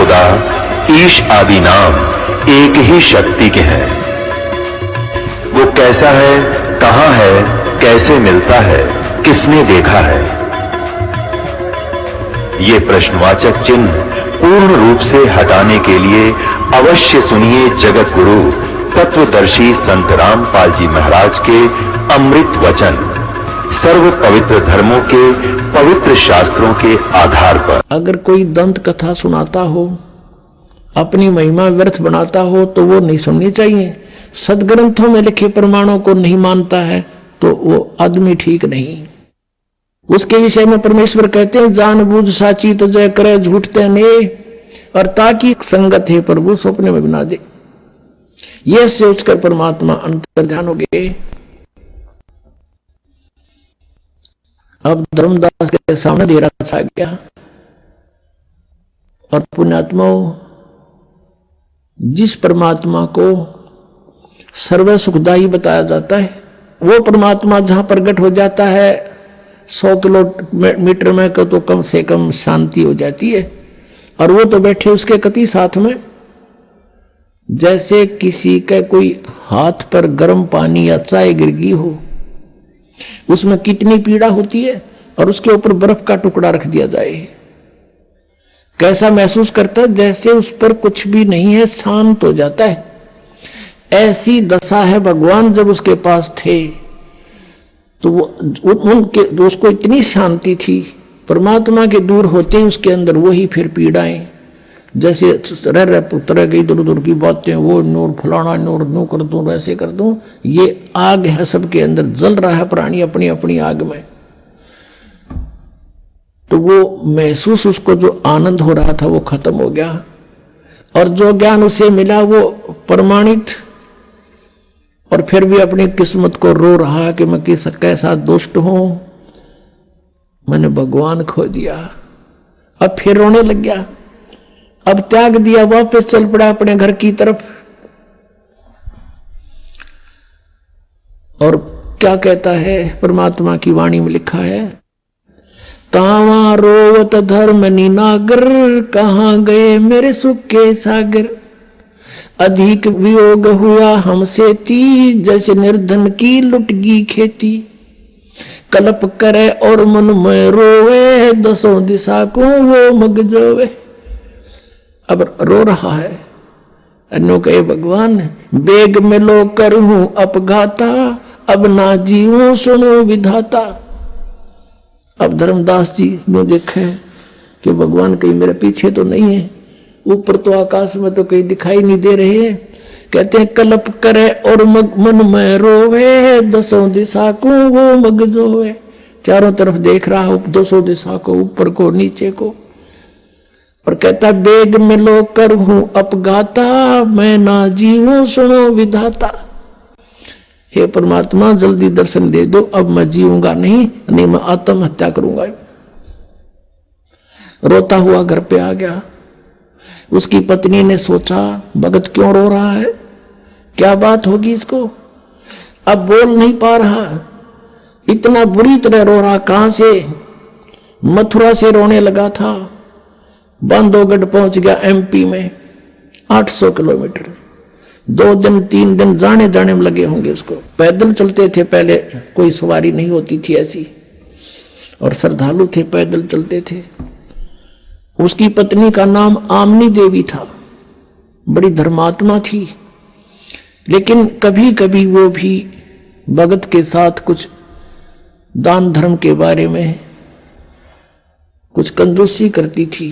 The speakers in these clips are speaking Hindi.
खुदा ईश आदि नाम एक ही शक्ति के हैं। वो कैसा है, कहां है, कैसे मिलता है, किसने देखा है? ये प्रश्नवाचक चिन्ह पूर्ण रूप से हटाने के लिए अवश्य सुनिए जगत गुरु तत्वदर्शी संत रामपाल जी महाराज के अमृत वचन, सर्व पवित्र धर्मों के पवित्र शास्त्रों के आधार पर। अगर कोई दंत कथा सुनाता हो, अपनी महिमा व्यर्थ बनाता हो तो वो नहीं सुननी चाहिए। सदग्रंथों में लिखे प्रमाणों को नहीं मानता है तो वो आदमी ठीक नहीं। उसके विषय में परमेश्वर कहते हैं, जानबूझ साची तो जय करे झूठते ने, और ताकि संगत है प्रभु सपने में बना दे। ये सोचकर परमात्मा अंतर ध्यान हो गए। अब धर्मदास के सामने अंधेरा छा गया और पुण्यात्माओं, जिस परमात्मा को सर्व सुखदायी बताया जाता है, वो परमात्मा जहां प्रकट हो जाता है 100 किलोमीटर में तो कम से कम शांति हो जाती है। और वो तो बैठे उसके कति साथ में, जैसे किसी के कोई हाथ पर गर्म पानी या चाय गिर गई हो, उसमें कितनी पीड़ा होती है, और उसके ऊपर बर्फ का टुकड़ा रख दिया जाए, कैसा महसूस करता है? जैसे उस पर कुछ भी नहीं है, शांत हो जाता है। ऐसी दशा है भगवान जब उसके पास थे तो उसको इतनी शांति थी। परमात्मा के दूर होते ही उसके अंदर वही फिर पीड़ाएं, जैसे रह पुत्र गई इधर उधर की बातें, वो नूर फलाना नूर नू कर दूं, वैसे कर दूं। ये आग है, सबके अंदर जल रहा है प्राणी अपनी अपनी आग में। तो वो महसूस, उसको जो आनंद हो रहा था वो खत्म हो गया, और जो ज्ञान उसे मिला वो प्रमाणित। और फिर भी अपनी किस्मत को रो रहा कि मैं कैसा दुष्ट हूं, मैंने भगवान खो दिया। अब फिर रोने लग गया, अब त्याग दिया, वापस चल पड़ा अपने घर की तरफ। और क्या कहता है परमात्मा की वाणी में लिखा है, तावा रोवत धर्म नीनागर, कहां गए मेरे सुख के सागर। अधिक वियोग हुआ हमसे ती, जैसे निर्धन की लुटगी खेती। कल्प करे और मन में रोवे, दसों दिशा को वो मग जोवे। अब रो रहा है, अन्नो कहे भगवान बेग में लो करूं अपघाता, अब ना जीवो सुनो विधाता। अब धर्मदास जी ने देखे कि भगवान कहीं मेरे पीछे तो नहीं है, ऊपर तो आकाश में तो कहीं दिखाई नहीं दे रहे हैं। कहते हैं कल्प करे और मन में रोवे, दसों दिशा को वो मग जोवे। चारों तरफ देख रहा हूं, दसों दिशा को, ऊपर को नीचे को, और कहता बेग में लो कर हूं अपघाता, मैं ना जीवूं सुनो विधाता। हे परमात्मा जल्दी दर्शन दे दो, अब मैं जीऊंगा नहीं मैं आत्महत्या करूंगा। रोता हुआ घर पे आ गया। उसकी पत्नी ने सोचा भगत क्यों रो रहा है, क्या बात होगी इसको। अब बोल नहीं पा रहा, इतना बुरी तरह रो रहा। कहां से? मथुरा से रोने लगा था, बांधवगढ़ पहुंच गया एमपी में, 800 किलोमीटर। 2 दिन 3 दिन जाने जाने में लगे होंगे उसको। पैदल चलते थे, पहले कोई सवारी नहीं होती थी ऐसी, और श्रद्धालु थे, पैदल चलते थे। उसकी पत्नी का नाम आमनी देवी था, बड़ी धर्मात्मा थी, लेकिन कभी कभी वो भी भगत के साथ कुछ दान धर्म के बारे में कुछ कंजूसी करती थी।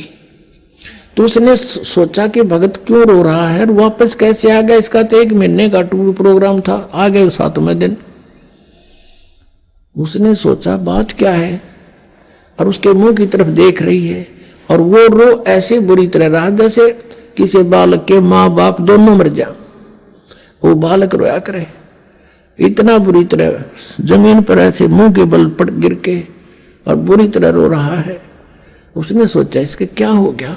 तो उसने सोचा कि भगत क्यों रो रहा है, वापस कैसे आ गया। इसका तो 1 महीने का टूर प्रोग्राम था, आ गए 7वें दिन। उसने सोचा बात क्या है, और उसके मुंह की तरफ देख रही है, और वो रो ऐसे बुरी तरह रहा जैसे किसी बालक के माँ बाप दोनों मर जा, वो बालक रोया करे। इतना बुरी तरह जमीन पर ऐसे मुंह के बल पड़ गिर के और बुरी तरह रो रहा है। उसने सोचा इसके क्या हो गया,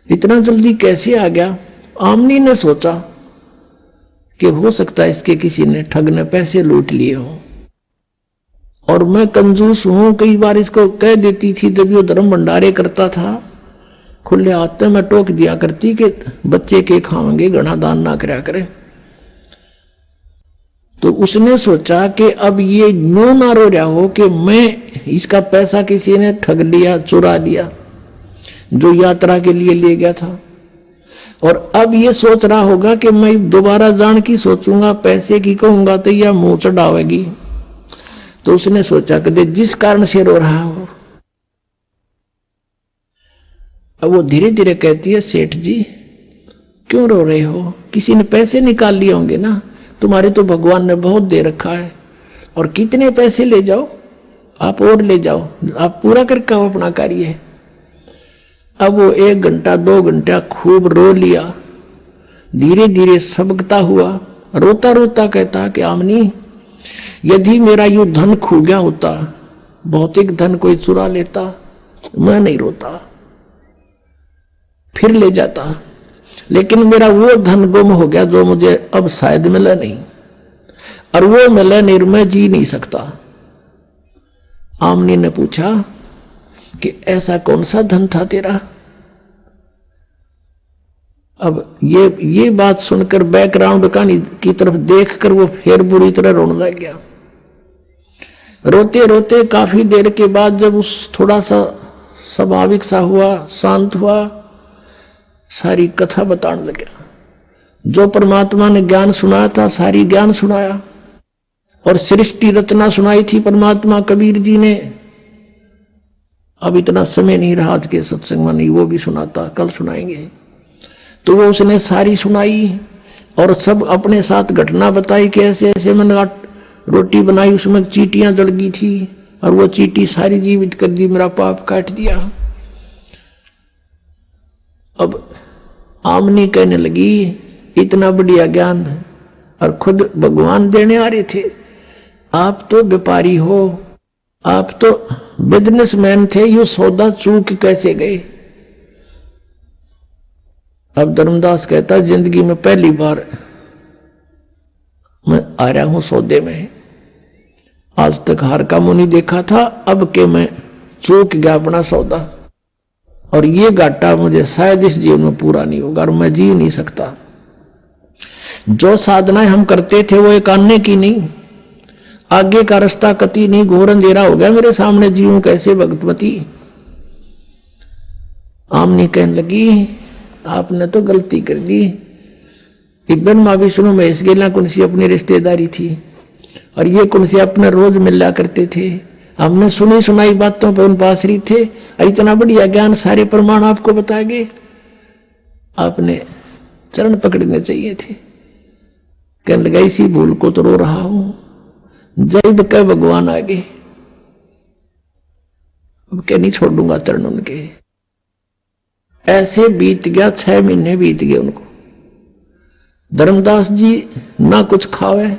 इतना जल्दी कैसे आ गया। आमनी ने सोचा कि हो सकता है इसके किसी ने ठग ने पैसे लूट लिए हो, और मैं कंजूस हूं, कई बार इसको कह देती थी जब वो धर्म भंडारे करता था खुले हाथ में टोक दिया करती कि बच्चे के खाएंगे, घना दान ना करया करे। तो उसने सोचा कि अब ये नो ना रो रहा हो कि मैं इसका पैसा किसी ने ठग लिया, चुरा लिया, जो यात्रा के लिए ले गया था। और अब ये सोच रहा होगा कि मैं दोबारा जान की सोचूंगा, पैसे की कहूंगा तो यह मुंह चढ़ावेगी। तो उसने सोचा कि जिस कारण से रो रहा हो। अब वो धीरे धीरे कहती है, सेठ जी क्यों रो रहे हो? किसी ने पैसे निकाल लिए होंगे ना, तुम्हारे तो भगवान ने बहुत दे रखा है, और कितने पैसे ले जाओ आप, और ले जाओ, आप पूरा करके आओ अपना कार्य। अब वो 1 घंटा 2 घंटा खूब रो लिया, धीरे धीरे सबकता हुआ, रोता रोता कहता कि आमनी, यदि मेरा यू धन खो गया होता, भौतिक धन कोई चुरा लेता, मैं नहीं रोता, फिर ले जाता, लेकिन मेरा वो धन गुम हो गया जो मुझे अब शायद मिला नहीं, और वो मिला नहीं, मैं जी नहीं सकता। आमनी ने पूछा कि ऐसा कौन सा धन था तेरा? अब ये बात सुनकर बैकग्राउंड कहानी की तरफ देखकर वो फिर बुरी तरह रोने लग गया। रोते रोते काफी देर के बाद जब उस थोड़ा सा स्वाभाविक सा हुआ, शांत हुआ, सारी कथा बताने लगा। जो परमात्मा ने ज्ञान सुनाया था, सारी ज्ञान सुनाया, और सृष्टि रचना सुनाई थी परमात्मा कबीर जी ने। अब इतना समय नहीं रहा आज के सत्संग में, नहीं वो भी सुनाता, कल सुनाएंगे। तो वो उसने सारी सुनाई, और सब अपने साथ घटना बताई कि ऐसे ऐसे मैंने रोटी बनाई, उसमें चींटियां जल गई थी, और वो चींटी सारी जीवित कर दी, मेरा पाप काट दिया। अब आमनी कहने लगी, इतना बढ़िया ज्ञान और खुद भगवान देने आ रहे थे, आप तो व्यापारी हो, आप तो बिजनेसमैन थे, यू सौदा चूक कैसे गए? अब धर्मदास कहता, जिंदगी में पहली बार मैं आ रहा हूं सौदे में, आज तक हार का मुंह नहीं देखा था, अब के मैं चूक गया अपना सौदा, और ये घाटा मुझे शायद इस जीवन में पूरा नहीं होगा, और मैं जी नहीं सकता। जो साधनाएं हम करते थे वो एक आने की नहीं, आगे का रास्ता कति नहीं, घोर अंधेरा हो गया मेरे सामने, जीऊं कैसे भगवती? आमनी कहने लगी, आपने तो गलती कर दी। ब्रह्मा विष्णु महेश गेला कुनसी अपनी रिश्तेदारी थी, और ये कुनसी अपने रोज मिला करते थे, हमने सुनी सुनाई बातों पर उन पर आश्रित थे, और इतना बढ़िया ज्ञान सारे प्रमाण आपको बताए गए, आपने चरण पकड़ने चाहिए थे। कहने लगा, इसी भूल को तो रो रहा हूं, जब कह भगवान आगे, अब क्या नहीं छोड़ूंगा चरण उनके। ऐसे बीत गया, 6 महीने बीत गए उनको। धर्मदास जी ना कुछ खावे,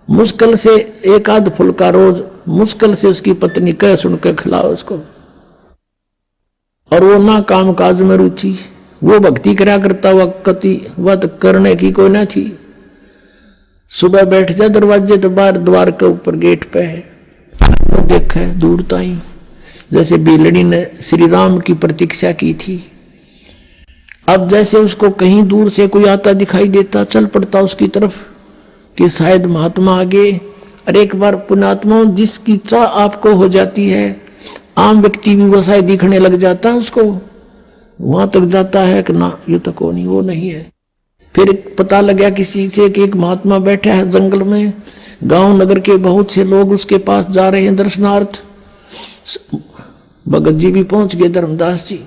मुश्किल से 1 आध फुल्का रोज, मुश्किल से उसकी पत्नी कह सुन के खिलाओ उसको, और वो ना काम काज में रुचि, वो भक्ति करा करता हुआ कति वत करने की कोई ना थी। सुबह बैठ जा दरवाजे तो बाहर द्वार के ऊपर गेट पे है, वो देखे दूर ताई, जैसे बेलड़ी ने श्री राम की प्रतीक्षा की थी। अब जैसे उसको कहीं दूर से कोई आता दिखाई देता, चल पड़ता उसकी तरफ कि शायद महात्मा आगे। और एक बार पुण्यात्मा जिसकी चाह आपको हो जाती है, आम व्यक्ति भी वो शायद दिखने लग जाता है उसको, वहां तक जाता है कि ना ये तो को नहीं, वो नहीं है। फिर पता लगा किसी से कि एक महात्मा बैठा है जंगल में, गांव नगर के बहुत से लोग उसके पास जा रहे हैं दर्शनार्थ। भगत जी भी पहुंच गए, धर्मदास जी।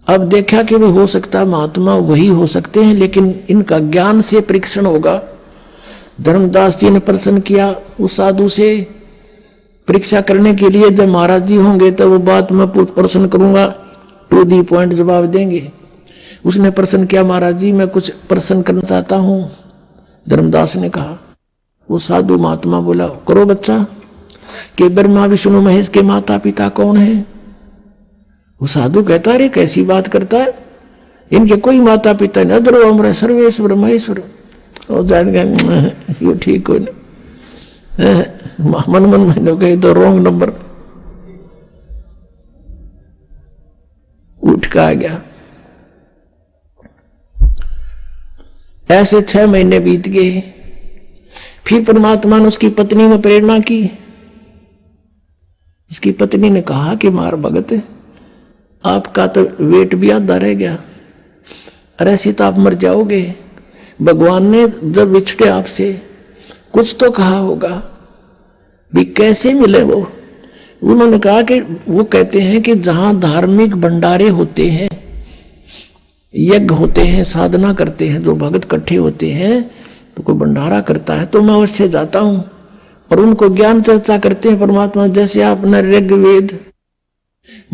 अब देखा कि वो हो सकता है महात्मा वही हो सकते हैं, लेकिन इनका ज्ञान से परीक्षण होगा। धर्मदास जी ने प्रश्न किया उस साधु से परीक्षा करने के लिए, जब महाराज जी होंगे तो वो बात मैं प्रश्न करूंगा, टू दी पॉइंट जवाब देंगे। उसने प्रश्न किया, महाराज जी मैं कुछ प्रश्न करना चाहता हूं। धर्मदास ने कहा। वो साधु महात्मा बोला, करो बच्चा। कि ब्रह्मा विष्णु महेश के माता पिता कौन है? वो साधु कहता, अरे कैसी बात करता है, इनके कोई माता पिता नहीं, अदरो अमर सर्वेश्वर महेश्वर। और जान गए ये ठीक हो मन मन मैंने कही तो रॉन्ग नंबर। उठ का आ गया। ऐसे 6 महीने बीत गए। फिर परमात्मा ने उसकी पत्नी में प्रेरणा की। उसकी पत्नी ने कहा कि मार भगत, आपका तो वेट भी आधा रह गया, अरे ऐसे तो आप मर जाओगे। भगवान ने जब विछड़े आपसे कुछ तो कहा होगा भी, कैसे मिले वो? उन्होंने कहा कि वो कहते हैं कि जहां धार्मिक भंडारे होते हैं, यज्ञ होते हैं, साधना करते हैं, जो भगत इकट्ठे होते हैं, तो कोई भंडारा करता है तो मैं अवश्य जाता हूं और उनको ज्ञान चर्चा करते हैं परमात्मा। जैसे आपने ऋग्वेद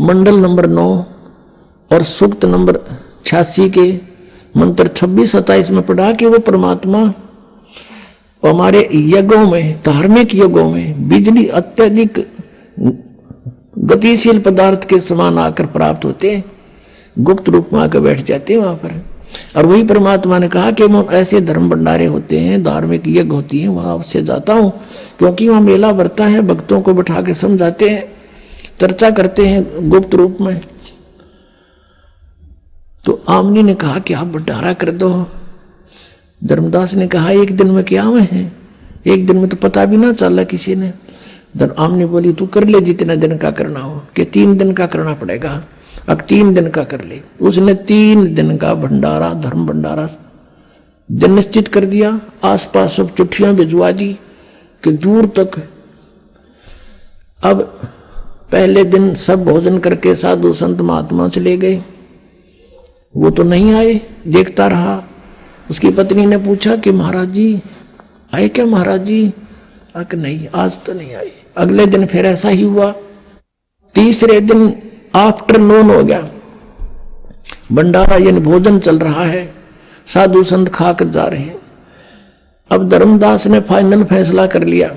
मंडल नंबर 9 और सूक्त नंबर 86 के मंत्र 26-27 में पढ़ा कि वो परमात्मा हमारे यज्ञों में, धार्मिक यज्ञों में बिजली अत्यधिक गतिशील पदार्थ के समान आकर प्राप्त होते हैं, गुप्त रूप में आकर बैठ जाते हैं वहां पर। और वही परमात्मा ने कहा कि ऐसे धर्म भंडारे होते हैं, धार्मिक यज्ञ होती है, वहां अवश्य जाता हूं, क्योंकि वहां मेला भरता है, भक्तों को बैठा के समझाते हैं, चर्चा करते हैं गुप्त रूप में। तो आमनी ने कहा कि आप भंडारा कर दो। धर्मदास ने कहा एक दिन में क्या हुए हैं, एक दिन में तो पता भी ना चला किसी ने। आमनी बोली तू कर ले जितने दिन का करना हो, कि 3 दिन का करना पड़ेगा, अब 3 दिन का कर ले। उसने 3 दिन का भंडारा, धर्म भंडारा दिन निश्चित कर दिया। आसपास सब चिट्ठियां भिजवा दी कि दूर तक। अब पहले दिन सब भोजन करके साधु संत महात्मा चले गए, वो तो नहीं आए, देखता रहा। उसकी पत्नी ने पूछा कि महाराज जी आए क्या? महाराज जी कि नहीं, आज तो नहीं आए। अगले दिन फिर ऐसा ही हुआ। तीसरे दिन आफ्टरनून हो गया, भंडारा यानी भोजन चल रहा है, साधु संत खाकर जा रहे हैं। अब धर्मदास ने फाइनल फैसला कर लिया,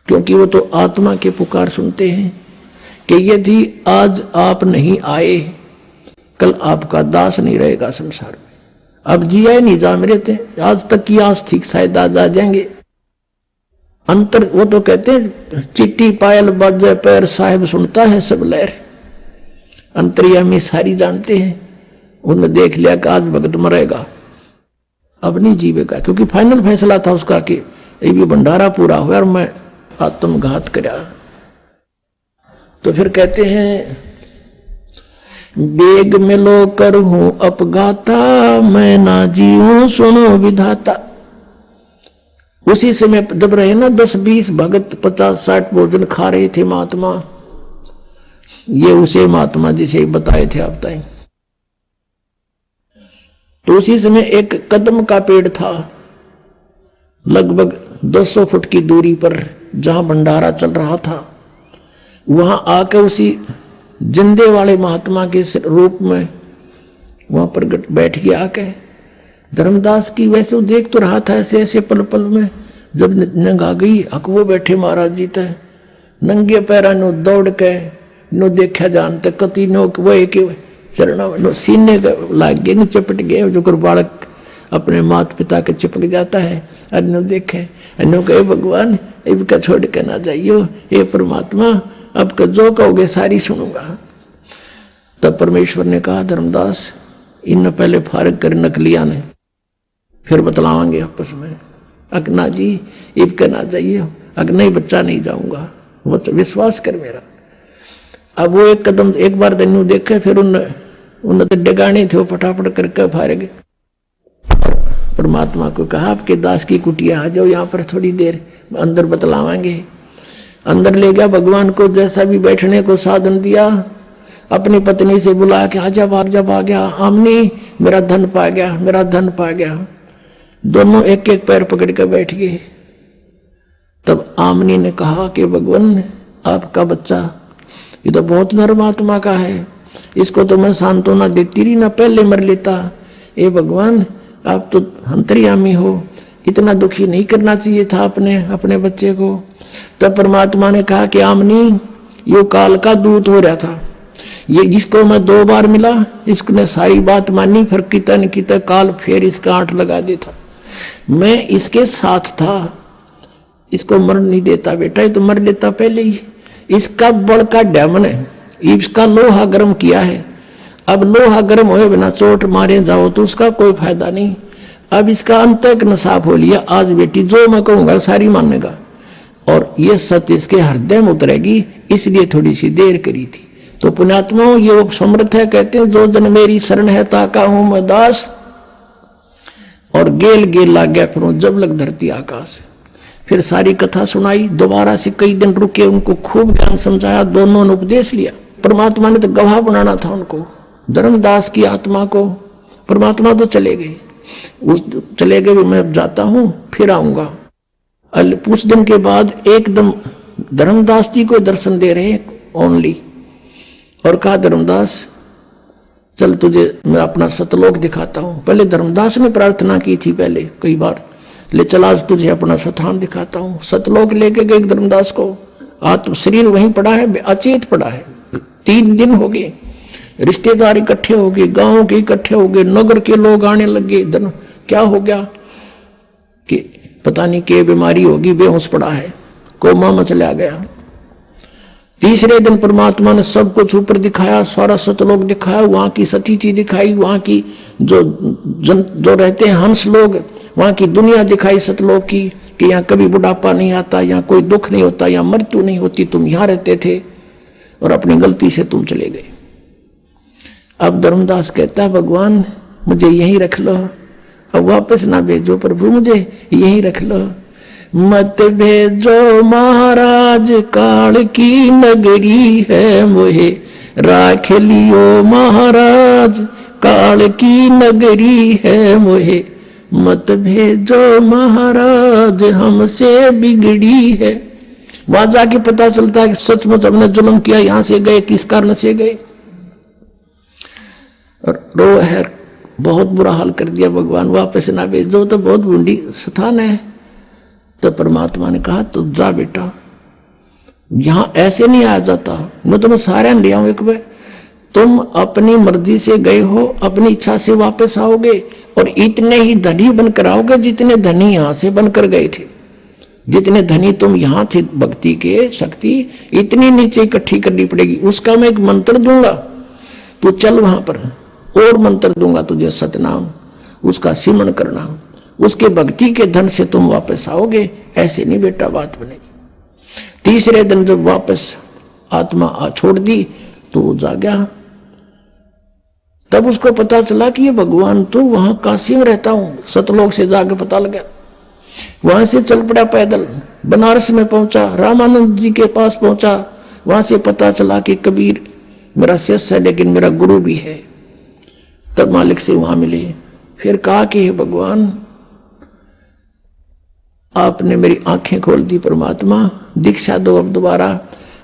क्योंकि वो तो आत्मा के पुकार सुनते हैं, कि यदि आज आप नहीं आए, कल आपका दास नहीं रहेगा संसार में। अब जिया नहीं जा मेरे थे, आज तक की आस ठीक, शायद आज आ जाएंगे। अंतर वो तो कहते हैं चिट्ठी पायल बाजे पैर, साहिब सुनता है सब लहर। अंतर्यामी सारी जानते हैं, उन्होंने देख लिया कि आज भगत मरेगा, अब नहीं जीवेगा, क्योंकि फाइनल फैसला था उसका कि ये भी भंडारा पूरा हुआ और मैं आत्मघात करा। तो फिर कहते हैं बेग मिलो करूं अपघाता, मैं ना जीऊं सुनो विधाता। उसी समय जब रहे ना 10-20 भगत 50-60 भोजन खा रहे थे महात्मा, ये उसे महात्मा जिसे बताए थे आप ताई। तो उसी समय एक कदम का पेड़ था, लगभग 200 फुट की दूरी पर, जहां भंडारा चल रहा था। वहां आकर उसी जिंदे वाले महात्मा के रूप में वहां पर बैठ गया आके। धर्मदास की वैसे वो देख तो रहा था ऐसे ऐसे पल पल में, जब नंग आ गई हक वो बैठे महाराज जी तय नंगे पैरा नो दौड़ के नो देखा जानते कति नो वो एक चरणा नो सीने लाग गए, न चपट गए, जो कर बालक अपने माता पिता के चिपक जाता है। अन्न देखे अन्न कहे भगवान इनका छोड़ के ना जाइयो, हे परमात्मा अब का जो कहोगे सारी सुनूंगा। तब परमेश्वर ने कहा धर्मदास इन पहले फारग कर नकलिया ने, फिर बतलावांगे आपस में। अगना जी इब के ना जाइए, अग नहीं बच्चा नहीं जाऊंगा, विश्वास कर मेरा। अब वो एक कदम एक बार दन्यू देखे, फिर उन डगाने थे वो फटाफट करके फारग। परमात्मा को कहा आपके दास की कुटिया आ जाओ यहाँ पर थोड़ी देर, अंदर बतलावांगे। अंदर ले गया, भगवान को जैसा भी बैठने को साधन दिया, अपनी पत्नी से बुला के जब आ गया आमनी मेरा धन पा गया, मेरा धन पा गया। दोनों एक एक पैर पकड़ कर बैठ गए। तब आमनी ने कहा कि भगवान आपका बच्चा ये तो बहुत नर्म आत्मा का है, इसको तो मैं सांत्वना देती रही ना, पहले मर लेता। ए भगवान आप तो अंतर्यामी हो, इतना दुखी नहीं करना चाहिए था अपने बच्चे को। तब परमात्मा ने कहा कि आमनी यो काल का दूत हो रहा था, ये जिसको मैं 2 बार मिला इसने सारी बात मानी, फिर किता काल फिर इसका आंट लगा देता। मैं इसके साथ था, इसको मर नहीं देता बेटा, ये तो मर लेता पहले ही। इसका बड़ का डैमन है, इसका लोहा गर्म किया है, अब लोहा गर्म होए बिना चोट मारे जाओ तो उसका कोई फायदा नहीं। अब इसका अंतःकरण साफ हो लिया, आज बेटी जो मैं कहूंगा सारी मानेगा, और ये सत्य इसके हृदय में उतरेगी, इसलिए थोड़ी सी देर करी थी। तो पुण्यात्माओं, ये वो समर्थ है, कहते हैं जो जन मेरी शरण है ताका हूं मैं दास, और गेल गेल लाग गया फिर जब लग धरती आकाश। फिर सारी कथा सुनाई, दोबारा से कई दिन रुके, उनको खूब ज्ञान समझाया, दोनों ने उपदेश लिया। परमात्मा ने तो गवाह बनाना था उनको, धर्मदास की आत्मा को। परमात्मा तो चले गए, चले गए, मैं जाता हूं फिर आऊंगा। कुछ दिन के बाद एकदम धर्मदास जी को दर्शन दे रहे ओनली, और कहा धर्मदास चल तुझे मैं अपना सतलोक दिखाता हूं। पहले धर्मदास ने प्रार्थना की थी पहले कई बार, ले चल आज तुझे अपना स्थान दिखाता हूं। सतलोक लेके गए धर्मदास को, आत्म शरीर वहीं पड़ा है, अचेत पड़ा है। 3 दिन हो गए, रिश्तेदार इकट्ठे हो गए, गांव के इकट्ठे हो गए, नगर के लोग आने लगे। क्या हो गया कि पता नहीं क्या बीमारी होगी, बेहोश पड़ा है, कोमा में चला गया। तीसरे दिन परमात्मा ने सब कुछ ऊपर दिखाया, सारा सतलोक दिखाया, वहां की सतीथि दिखाई, वहां की जो रहते हैं हंस लोग, वहां की दुनिया दिखाई सतलोक की, कि यहाँ कभी बुढ़ापा नहीं आता, यहाँ कोई दुख नहीं होता, यहाँ मृत्यु नहीं होती, तुम यहां रहते थे और अपनी गलती से तुम चले गए। अब धर्मदास कहता है भगवान मुझे यहीं रख लो, अब वापस ना भेजो प्रभु, मुझे यहीं रख लो, मत भेजो महाराज, काल की नगरी है मोहे राख लियो महाराज, काल की नगरी है मोहे, मत भेजो महाराज हमसे बिगड़ी है। वहां जाके पता चलता है कि सचमुच हमने जुल्म किया, यहां से गए किस कारण से गए, रो है, बहुत बुरा हाल कर दिया भगवान, वापस ना भेजो तो बहुत बूंदी स्थान है। तो परमात्मा ने कहा तो जा बेटा, यहां ऐसे नहीं आया जाता, मैं तुम्हें सारे ले आऊं एक बार, तुम अपनी मर्जी से गए हो, अपनी इच्छा से वापस आओगे, और इतने ही धनी बनकर आओगे जितने धनी यहां से बनकर गए थे। जितने धनी तुम यहां थे भक्ति के शक्ति, इतनी नीचे इकट्ठी करनी पड़ेगी। उसका मैं एक मंत्र दूंगा, तू चल वहां पर, और मंत्र दूंगा तुझे सतनाम, उसका सिमरण करना, उसके भक्ति के धन से तुम वापस आओगे। ऐसे नहीं बेटा बात बनेगी। तीसरे दिन जब वापस आत्मा छोड़ दी तो वो जा गया। तब उसको पता चला कि ये भगवान तो वहां काशी में रहता हूं, सतलोक से जाकर पता लगा। वहां से चल पड़ा पैदल, बनारस में पहुंचा, रामानंद जी के पास पहुंचा, वहां से पता चला कि कबीर मेरा शिष्य है लेकिन मेरा गुरु भी है। तब मालिक से वहां मिले, फिर कहा कि हे भगवान आपने मेरी आंखें खोल दी, परमात्मा दीक्षा दो अब दोबारा।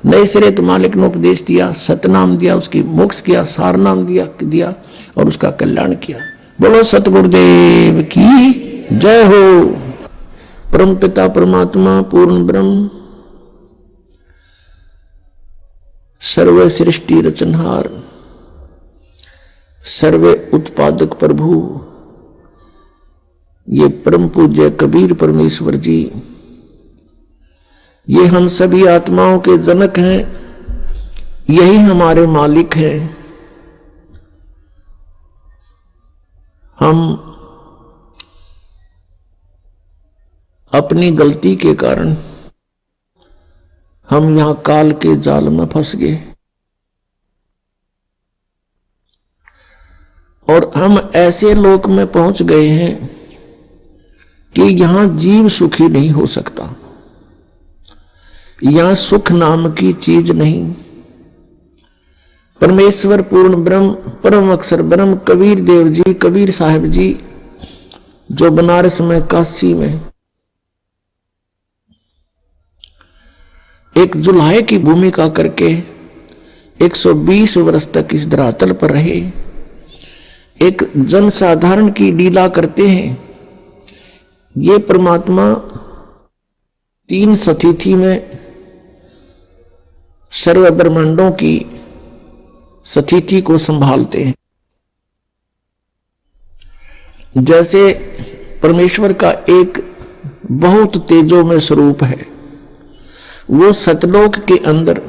नए सिरे तो मालिक ने उपदेश दिया, सतनाम दिया, उसकी मोक्ष किया, सार नाम दिया और उसका कल्याण किया। बोलो सतगुरुदेव की जय हो। परम पिता परमात्मा पूर्ण ब्रह्म सर्व सृष्टि रचनहार सर्वे उत्पादक प्रभु, ये परम पूज्य कबीर परमेश्वर जी, ये हम सभी आत्माओं के जनक हैं, यही हमारे मालिक हैं। हम अपनी गलती के कारण हम यहां काल के जाल में फंस गए, और हम ऐसे लोक में पहुंच गए हैं कि यहां जीव सुखी नहीं हो सकता, यहां सुख नाम की चीज नहीं। परमेश्वर पूर्ण ब्रह्म परम अक्षर ब्रह्म कबीर देव जी, कबीर साहिब जी जो बनारस में काशी में एक जुल्हे की भूमिका करके 120 वर्ष तक इस धरातल पर रहे, एक जनसाधारण की लीला करते हैं। ये परमात्मा 3 सतीथि में सर्व ब्रह्मांडों की सतीथि को संभालते हैं। जैसे परमेश्वर का एक बहुत तेजोमय स्वरूप है, वो सतलोक के अंदर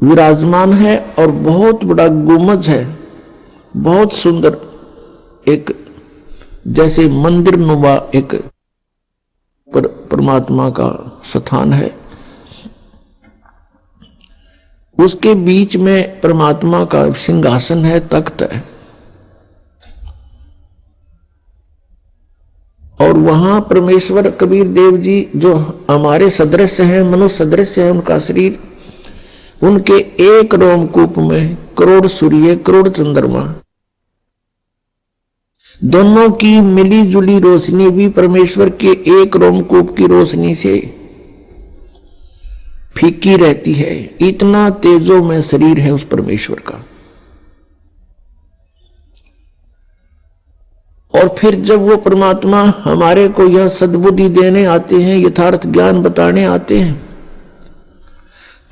विराजमान है और बहुत बड़ा गुंबद है, बहुत सुंदर एक जैसे मंदिर नुमा एक परमात्मा का स्थान है। उसके बीच में परमात्मा का सिंहासन है, तख्त है, और वहां परमेश्वर कबीर देव जी जो हमारे सदृश हैं, मनुष्य सदृश है उनका शरीर, उनके एक रोमकूप में करोड़ सूर्य करोड़ चंद्रमा, दोनों की मिली जुली रोशनी भी परमेश्वर के एक रोमकूप की रोशनी से फीकी रहती है। इतना तेजो में शरीर है उस परमेश्वर का। और फिर जब वो परमात्मा हमारे को यह सद्बुद्धि देने आते हैं, यथार्थ ज्ञान बताने आते हैं,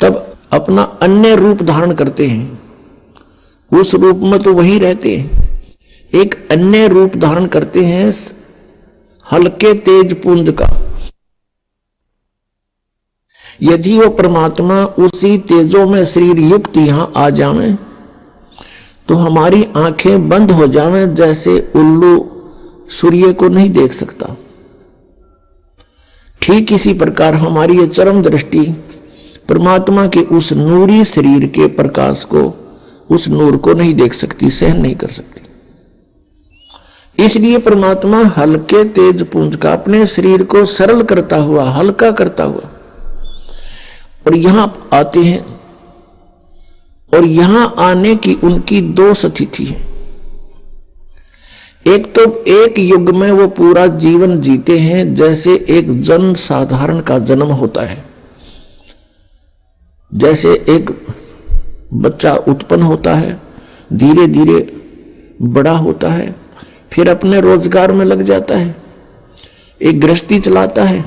तब अपना अन्य रूप धारण करते हैं। उस रूप में तो वही रहते हैं, एक अन्य रूप धारण करते हैं हल्के तेज पुंज का। यदि वो परमात्मा उसी तेजों में शरीर युक्त यहां आ जावे तो हमारी आंखें बंद हो जावें, जैसे उल्लू सूर्य को नहीं देख सकता। ठीक इसी प्रकार हमारी ये चरम दृष्टि परमात्मा के उस नूरी शरीर के प्रकाश को, उस नूर को नहीं देख सकती, सहन नहीं कर सकती। इसलिए परमात्मा हल्के तेज पुंज का अपने शरीर को सरल करता हुआ, हल्का करता हुआ और यहां आते हैं। और यहां आने की उनकी दो तिथि है। एक तो एक युग में वो पूरा जीवन जीते हैं जैसे एक जन साधारण का जन्म होता है। जैसे एक बच्चा उत्पन्न होता है, धीरे धीरे बड़ा होता है, फिर अपने रोजगार में लग जाता है, एक गृहस्थी चलाता है,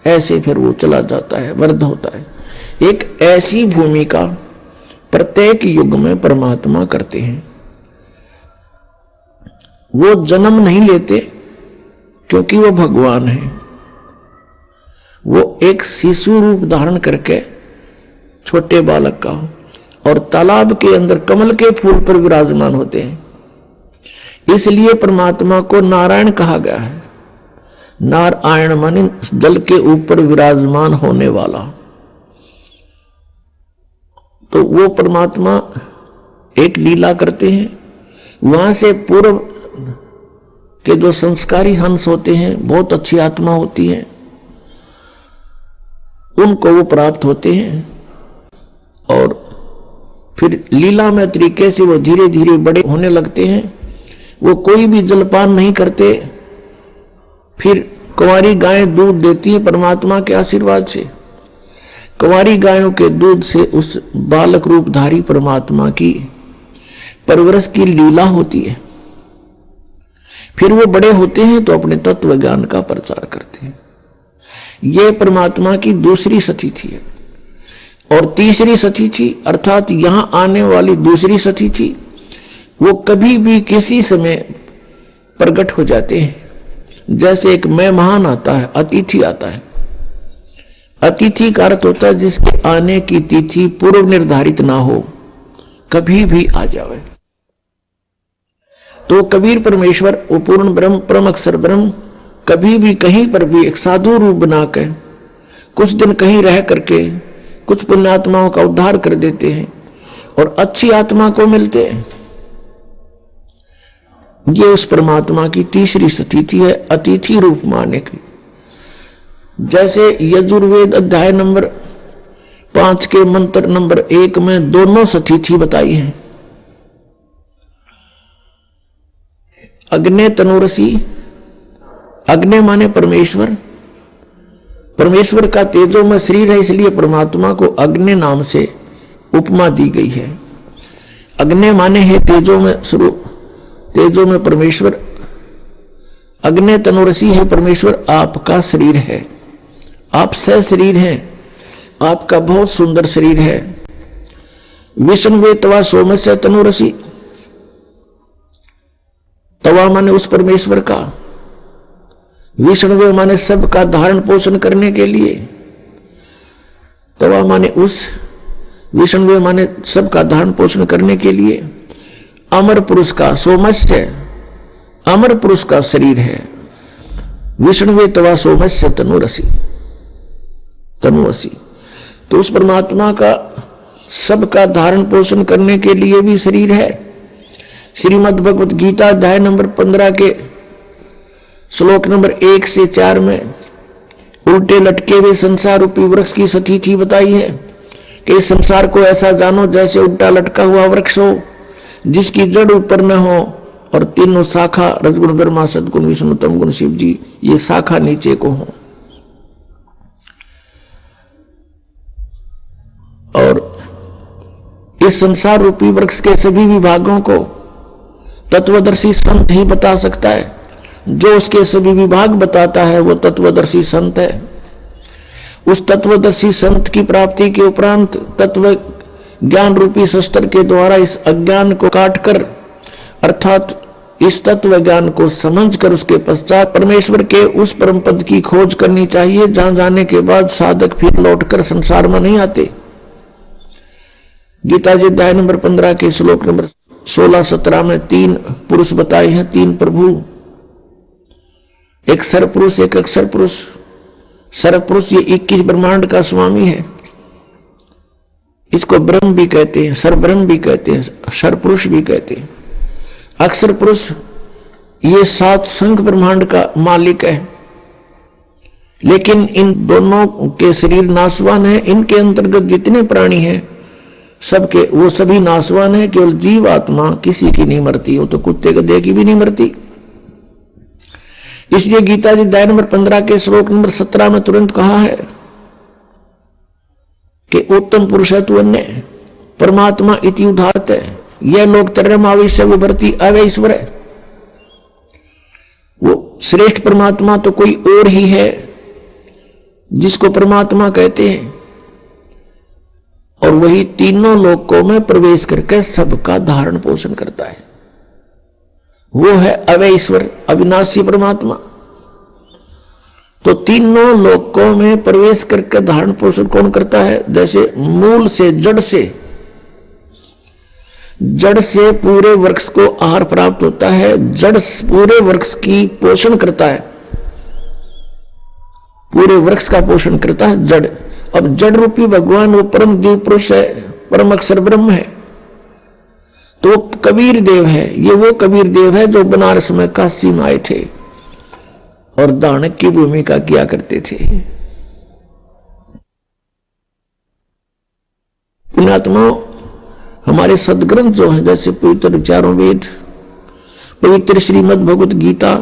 ऐसे फिर वो चला जाता है, वृद्ध होता है। एक ऐसी भूमिका प्रत्येक युग में परमात्मा करते हैं। वो जन्म नहीं लेते क्योंकि वो भगवान है। वो एक शिशु रूप धारण करके छोटे बालक का और तालाब के अंदर कमल के फूल पर विराजमान होते हैं। इसलिए परमात्मा को नारायण कहा गया है। नारायण माने जल के ऊपर विराजमान होने वाला। तो वो परमात्मा एक लीला करते हैं। वहां से पूर्व के जो संस्कारी हंस होते हैं, बहुत अच्छी आत्मा होती है, उनको वो प्राप्त होते हैं। और फिर लीला में तरीके से वो धीरे धीरे बड़े होने लगते हैं। वो कोई भी जलपान नहीं करते। फिर कुंवारी गायें दूध देती है परमात्मा के आशीर्वाद से। कुंवारी गायों के दूध से उस बालक रूपधारी परमात्मा की परवरिश की लीला होती है। फिर वो बड़े होते हैं तो अपने तत्व ज्ञान का प्रचार करते हैं। ये परमात्मा की दूसरी सतिथि है। और तीसरी सतिथि अर्थात यहां आने वाली दूसरी सतिथि, वो कभी भी किसी समय प्रकट हो जाते हैं। जैसे एक मेहमान आता है, अतिथि आता है। अतिथि का अर्थ होता है जिसके आने की तिथि पूर्व निर्धारित ना हो, कभी भी आ जावे। तो कबीर परमेश्वर, वो पूर्ण ब्रह्म, परम अक्षर ब्रह्म, कभी भी कहीं पर भी एक साधु रूप बनाकर कुछ दिन कहीं रह करके कुछ पुण्यात्माओं का उद्धार कर देते हैं और अच्छी आत्मा को मिलते हैं। ये उस परमात्मा की तीसरी स्थिति है, अतिथि रूप में आने की। जैसे यजुर्वेद अध्याय नंबर 5 के मंत्र नंबर 1 में दोनों स्थिति बताई है। अग्नि तनुरसी, अग्नि माने परमेश्वर, परमेश्वर का तेजो में शरीर है, इसलिए परमात्मा को अग्नि नाम से उपमा दी गई है। अग्नि माने है तेजो में स्वरूप, तेजो में परमेश्वर। अग्नि तनुरसी है परमेश्वर, आपका शरीर है, आप सह शरीर हैं, आपका बहुत सुंदर शरीर है। विष्णुवे तवा सोमस्य तनुरसी, तवा माने उस परमेश्वर का, विष्णुवे माने सबका धारण पोषण करने के लिए, तवा माने उस, विष्णुवे माने सबका धारण पोषण करने के लिए। अमर पुरुष का सोमस्य, अमर पुरुष का शरीर है। विष्णुवे तवा सोमस्य तनुरसी, तनुअसी। तो उस परमात्मा का सबका धारण पोषण करने के लिए भी शरीर है। श्रीमद् भगवत गीता अध्याय नंबर 15 के श्लोक नंबर 1 से 4 में उल्टे लटके हुए संसार रूपी वृक्ष की स्थिति बताई है कि इस संसार को ऐसा जानो जैसे उल्टा लटका हुआ वृक्ष हो, जिसकी जड़ ऊपर न हो और तीनों शाखा रजगुण ब्रह्मा सदगुण विष्णु तम गुण शिव जी, ये शाखा नीचे को हो। और इस संसार रूपी वृक्ष के सभी विभागों को तत्वदर्शी संत ही बता सकता है। जो उसके सभी विभाग बताता है वो तत्वदर्शी संत है। उस तत्वदर्शी संत की प्राप्ति के उपरांत तत्व ज्ञान रूपी शस्त्र के द्वारा इस अज्ञान को काटकर, अर्थात इस तत्व ज्ञान को समझकर उसके पश्चात परमेश्वर के उस परम पद की खोज करनी चाहिए, जहां जाने के बाद साधक फिर लौटकर संसार में नहीं आते। गीता जी अध्याय नंबर 15 के श्लोक नंबर 16-17 में 3 पुरुष बताए हैं, 3 प्रभु, एक सर्व पुरुष, एक अक्षर पुरुष। सर्व पुरुष ये 21 ब्रह्मांड का स्वामी है, इसको ब्रह्म भी कहते हैं, सर्व ब्रह्म भी कहते हैं, सर्व पुरुष भी कहते हैं। अक्षर पुरुष ये 7 संघ ब्रह्मांड का मालिक है, लेकिन इन दोनों के शरीर नाशवान है। इनके अंतर्गत जितने प्राणी हैं सबके वो सभी नाशवान है। केवल जीव आत्मा किसी की नहीं मरती, वो तो कुत्ते गधे की भी नहीं मरती। इसलिए गीता जी अध्याय नंबर 15 के श्लोक नंबर 17 में तुरंत कहा है कि उत्तम पुरुष है तू अन्य, परमात्मा इति उदाहत है, यह लोग तरम आवेश विभर्ती अवैश्वर है। वो श्रेष्ठ परमात्मा तो कोई और ही है जिसको परमात्मा कहते हैं, और वही तीनों लोकों में प्रवेश करके सबका धारण पोषण करता है। वो है अवैश्वर, अविनाशी परमात्मा। तो तीनों लोकों में प्रवेश करके धारण पोषण कौन करता है? जैसे मूल से, जड़ से पूरे वृक्ष को आहार प्राप्त होता है, जड़ पूरे वृक्ष की पोषण करता है, पूरे वृक्ष का पोषण करता है जड़। अब जड़ रूपी भगवान वो परम दिव्य पुरुष है, परम अक्षर ब्रह्म है। तो कबीर देव है, ये वो कबीर देव है जो बनारस में काशी में आए थे और दानक की भूमिका किया करते थे। पुण्यात्माओं, हमारे सदग्रंथ जो हैं, जैसे पवित्र चारों वेद, पवित्र श्रीमद् भगवत गीता,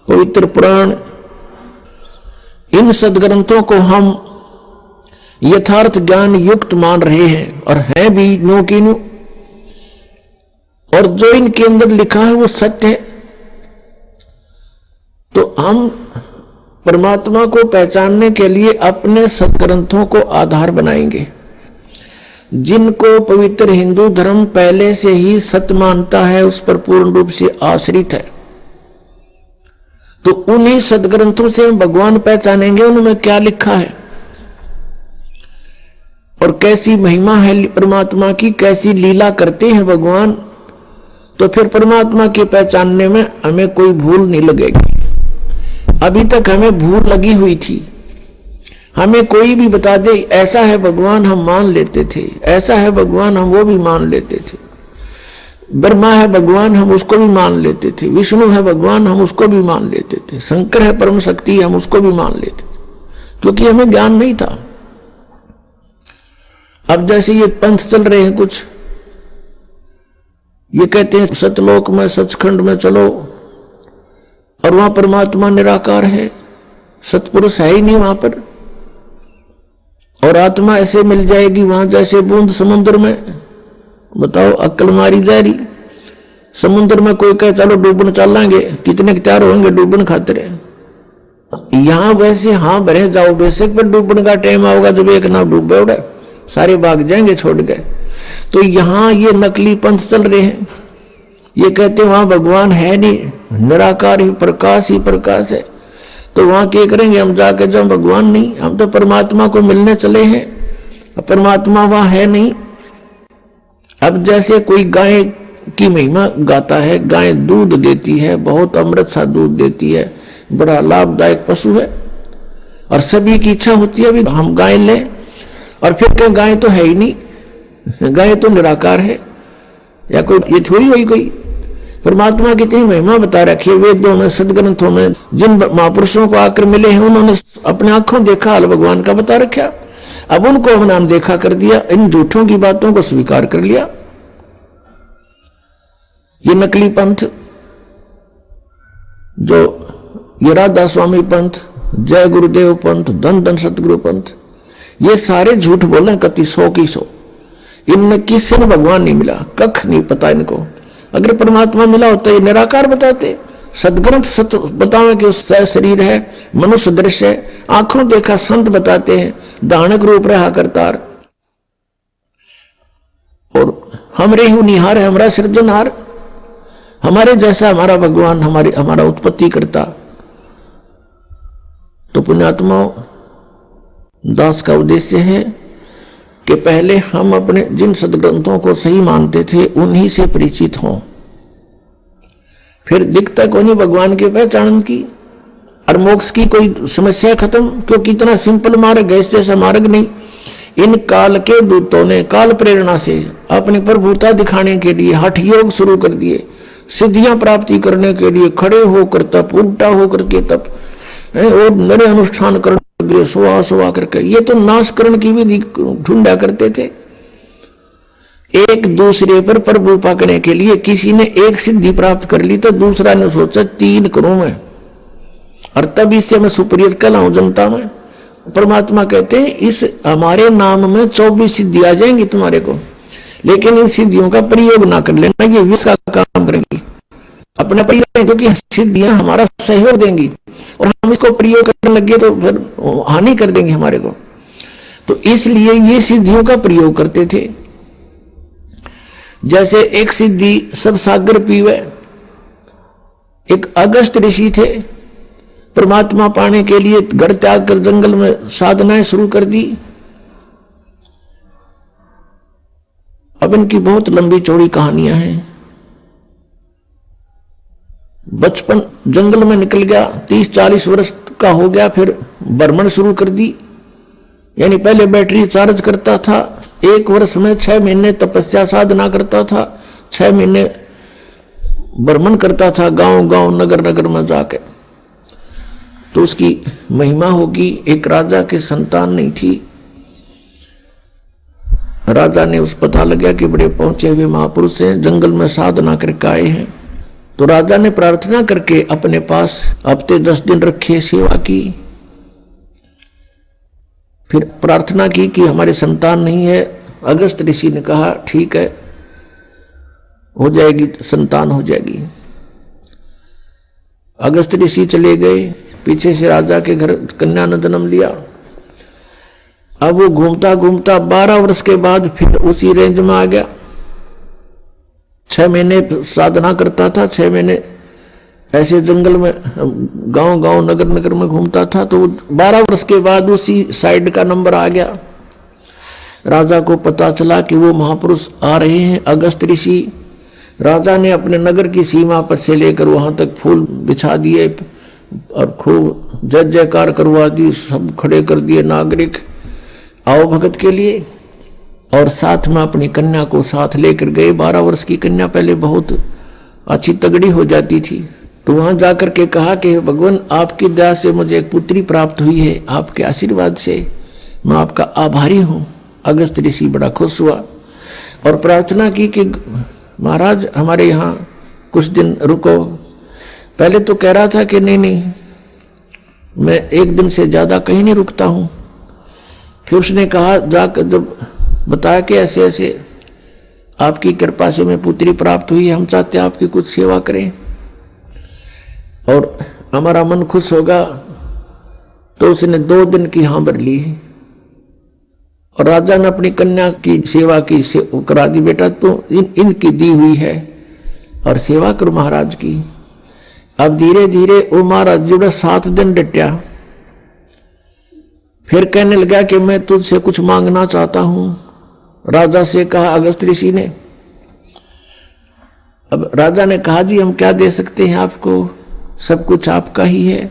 पवित्र पुराण, इन सदग्रंथों को हम यथार्थ ज्ञान युक्त मान रहे हैं और हैं भी नो की नो। और जो इनके अंदर लिखा है वो सत्य है। तो हम परमात्मा को पहचानने के लिए अपने सदग्रंथों को आधार बनाएंगे। जिनको पवित्र हिंदू धर्म पहले से ही सत्य मानता है, उस पर पूर्ण रूप से आश्रित है, तो उन्हीं सदग्रंथों से हम भगवान पहचानेंगे। उनमें क्या लिखा है और कैसी महिमा है परमात्मा की, कैसी लीला करते हैं भगवान, तो फिर परमात्मा के पहचानने में हमें कोई भूल नहीं लगेगी। अभी तक हमें भूल लगी हुई थी। हमें कोई भी बता दे ऐसा है भगवान, हम मान लेते थे, ऐसा है भगवान, हम वो भी मान लेते थे। ब्रह्मा है भगवान, हम उसको भी मान लेते थे। विष्णु है भगवान, हम उसको भी मान लेते थे। शंकर है परम शक्ति, हम उसको भी मान लेते थे, क्योंकि हमें ज्ञान नहीं था। अब जैसे ये पंथ चल रहे हैं कुछ, ये कहते हैं सतलोक में, सचखंड में चलो और वहां परमात्मा निराकार है, सतपुरुष है ही नहीं वहां पर, और आत्मा ऐसे मिल जाएगी वहां जैसे बूंद समुद्र में। बताओ, अक्ल मारी जा रही। समुद्र में कोई कहे चलो डूबन चलेंगे, कितने तैयार होंगे डूबन खातिर। यहां वैसे हाँ भरे जाओ बेशक, पर डूबन का टाइम आओगा जब एक नाव डूबे उड़े, सारे भाग जाएंगे छोड़ गए। तो यहां ये नकली पंथ चल रहे हैं। ये कहते हैं वहां भगवान है नहीं, निराकार ही प्रकाश है। तो वहां क्या करेंगे हम जाके, जब भगवान नहीं, हम तो परमात्मा को मिलने चले हैं, परमात्मा वहां है नहीं। अब जैसे कोई गाय की महिमा गाता है। गाय दूध देती है, बहुत अमृत सा दूध देती है, बड़ा लाभदायक पशु है, और सभी की इच्छा होती है भी हम गाय लें, और फिर कहें गाय तो है ही नहीं, गाय तो निराकार है, या कोई ये थोड़ी हुई कोई। परमात्मा की इतनी महिमा बता रखी है वेदों में, सदग्रंथों में, जिन महापुरुषों को आकर मिले हैं उन्होंने अपने आंखों देखा हाल भगवान का बता रखा। अब उनको हमने अनदेखा कर दिया, इन झूठों की बातों को स्वीकार कर लिया। ये नकली पंथ, जो ये राधा स्वामी पंथ, जय गुरुदेव पंथ, धन धन सतगुरु पंथ, ये सारे झूठ बोले कति 100 की 100। इनमें किसी ने भगवान नहीं मिला, कख नहीं पता इनको। अगर परमात्मा मिला होता ये निराकार बताते, सदग्रंथ सत्य बतावे कि उस शरीर है, मनुष्य दृश्य है, आंखों देखा संत बताते हैं, दानक रूप रहा करतार, और हमरे ही निहार है, हमारा सृजनहार, हमारे जैसा हमारा भगवान, हमारा उत्पत्ति करता। तो पुण्यात्माओं, दास का उद्देश्य है कि पहले हम अपने जिन सदग्रंथों को सही मानते थे उन्हीं से परिचित हों, फिर दिखता को नहीं भगवान की पहचान की, और मोक्ष की कोई समस्या खत्म, क्योंकि इतना सिंपल मार्ग है, इस जैसा मार्ग नहीं। इन काल के दूतों ने काल प्रेरणा से अपनी प्रभुता दिखाने के लिए हठ योग शुरू कर दिए, सिद्धियां प्राप्ति करने के लिए खड़े होकर तप, उल्टा होकर के तप, और नरे अनुष्ठान करने लगे, सुहा सुहा करके। ये तो नाशकरण की विधि ढूंढा करते थे। एक दूसरे पर प्रभु पाकने के लिए किसी ने एक सिद्धि प्राप्त कर ली तो दूसरा ने सोचा 3 करूं मैं, और तब इससे मैं सुपरियर कहलाऊं जनता में। परमात्मा कहते हैं इस हमारे नाम में 24 सिद्धि आ जाएंगी तुम्हारे को, लेकिन इन सिद्धियों का प्रयोग ना कर लेना, ये विष का काम करेंगी अपना प्रयोग, क्योंकि सिद्धियां हमारा सहयोग देंगी, और हम इसको प्रयोग करने लगे तो फिर हानि कर देंगे हमारे को। तो इसलिए ये सिद्धियों का प्रयोग करते थे। जैसे एक सिद्धि सब सागर पीवे, एक अगस्त ऋषि थे, परमात्मा पाने के लिए घर त्याग कर जंगल में साधनाएं शुरू कर दी। अब इनकी बहुत लंबी चौड़ी कहानियां हैं। बचपन जंगल में निकल गया, 30-40 वर्ष का हो गया, फिर भ्रमण शुरू कर दी। यानी पहले बैटरी चार्ज करता था, 1 वर्ष में 6 महीने तपस्या साधना करता था, 6 महीने भ्रमण करता था गांव गांव नगर नगर में जाके। तो उसकी महिमा होगी। एक राजा की संतान नहीं थी, राजा ने उस पता लगा कि बड़े पहुंचे हुए महापुरुष हैं, जंगल में साधना करके आए हैं। तो राजा ने प्रार्थना करके अपने पास हफ्ते 10 दिन रखे, सेवा की। फिर प्रार्थना की कि हमारे संतान नहीं है। अगस्त ऋषि ने कहा ठीक है, हो जाएगी, संतान हो जाएगी। अगस्त ऋषि चले गए, पीछे से राजा के घर कन्या ने जन्म लिया। अब वो घूमता घूमता 12 वर्ष के बाद फिर उसी रेंज में आ गया। 6 महीने साधना करता था, 6 महीने ऐसे जंगल में गांव गांव नगर नगर में घूमता था। तो 12 वर्ष के बाद उसी साइड का नंबर आ गया। राजा को पता चला कि वो महापुरुष आ रहे हैं, अगस्त ऋषि। राजा ने अपने नगर की सीमा पर से लेकर वहां तक फूल बिछा दिए और खूब जय जयकार करवा दी, सब खड़े कर दिए नागरिक आओ भगत के लिए। और साथ में अपनी कन्या को साथ लेकर गए। 12 वर्ष की कन्या पहले बहुत अच्छी तगड़ी हो जाती थी। तो वहां जाकर के कहा कि भगवान आपकी दया से मुझे एक पुत्री प्राप्त हुई है, आपके आशीर्वाद से मैं आपका आभारी हूं। अगस्त ऋषि बड़ा खुश हुआ और प्रार्थना की कि महाराज हमारे यहां कुछ दिन रुको। पहले तो कह रहा था कि नहीं मैं 1 दिन से ज्यादा कहीं नहीं रुकता हूं। फिर उसने कहा, जाकर जब बताया कि ऐसे ऐसे आपकी कृपा से मैं पुत्री प्राप्त हुई, हम चाहते हैं आपकी कुछ सेवा करें और हमारा मन खुश होगा। तो उसने 2 दिन की हाँ भर ली और राजा ने अपनी कन्या की सेवा की करा दी। बेटा तो इनकी दी हुई है और सेवा करो महाराज की। अब धीरे धीरे वो महाराज जुड़ा 7 दिन डटया। फिर कहने लगा कि मैं तुझसे कुछ मांगना चाहता हूं। राजा से कहा अगस्त ऋषि ने, अब राजा ने कहा, जी हम क्या दे सकते हैं आपको, सब कुछ आपका ही है,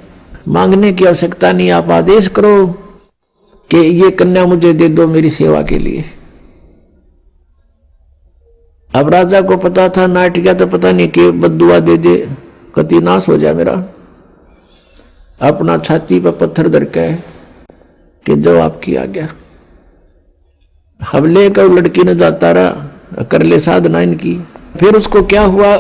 मांगने की आवश्यकता नहीं, आप आदेश करो कि ये कन्या मुझे दे दो मेरी सेवा के लिए। अब राजा को पता था नाट गया तो पता नहीं कि बद्दुआ दे दे, कति नाश हो जाए मेरा। अपना छाती पर पत्थर धर के कि जो आपकी आ गया। अब लेकर लड़की ने जाता रहा, कर ले साधना इनकी। फिर उसको क्या हुआ,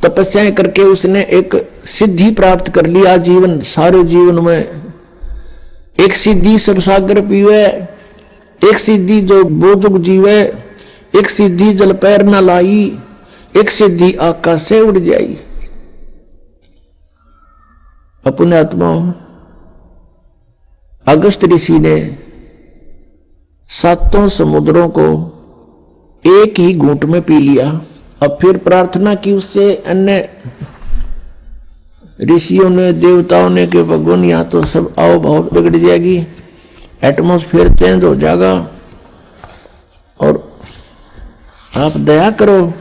तपस्याएं करके उसने एक सिद्धि प्राप्त कर लिया। जीवन सारे जीवन में एक सिद्धि सब सागर पीवे, एक सिद्धि जो बोजुग जीवे, एक सिद्धि जल पैर न लाई, एक सिद्धि आकाश से उड़ जाई। अपने आत्माओं, अगस्त ऋषि ने 7 समुद्रों को एक ही घूंट में पी लिया। अब फिर प्रार्थना की उससे अन्य ऋषियों ने, देवताओं ने कि भगवान यहां तो सब आओ भाव बिगड़ जाएगी, एटमॉस्फेयर चेंज हो जाएगा और आप दया करो,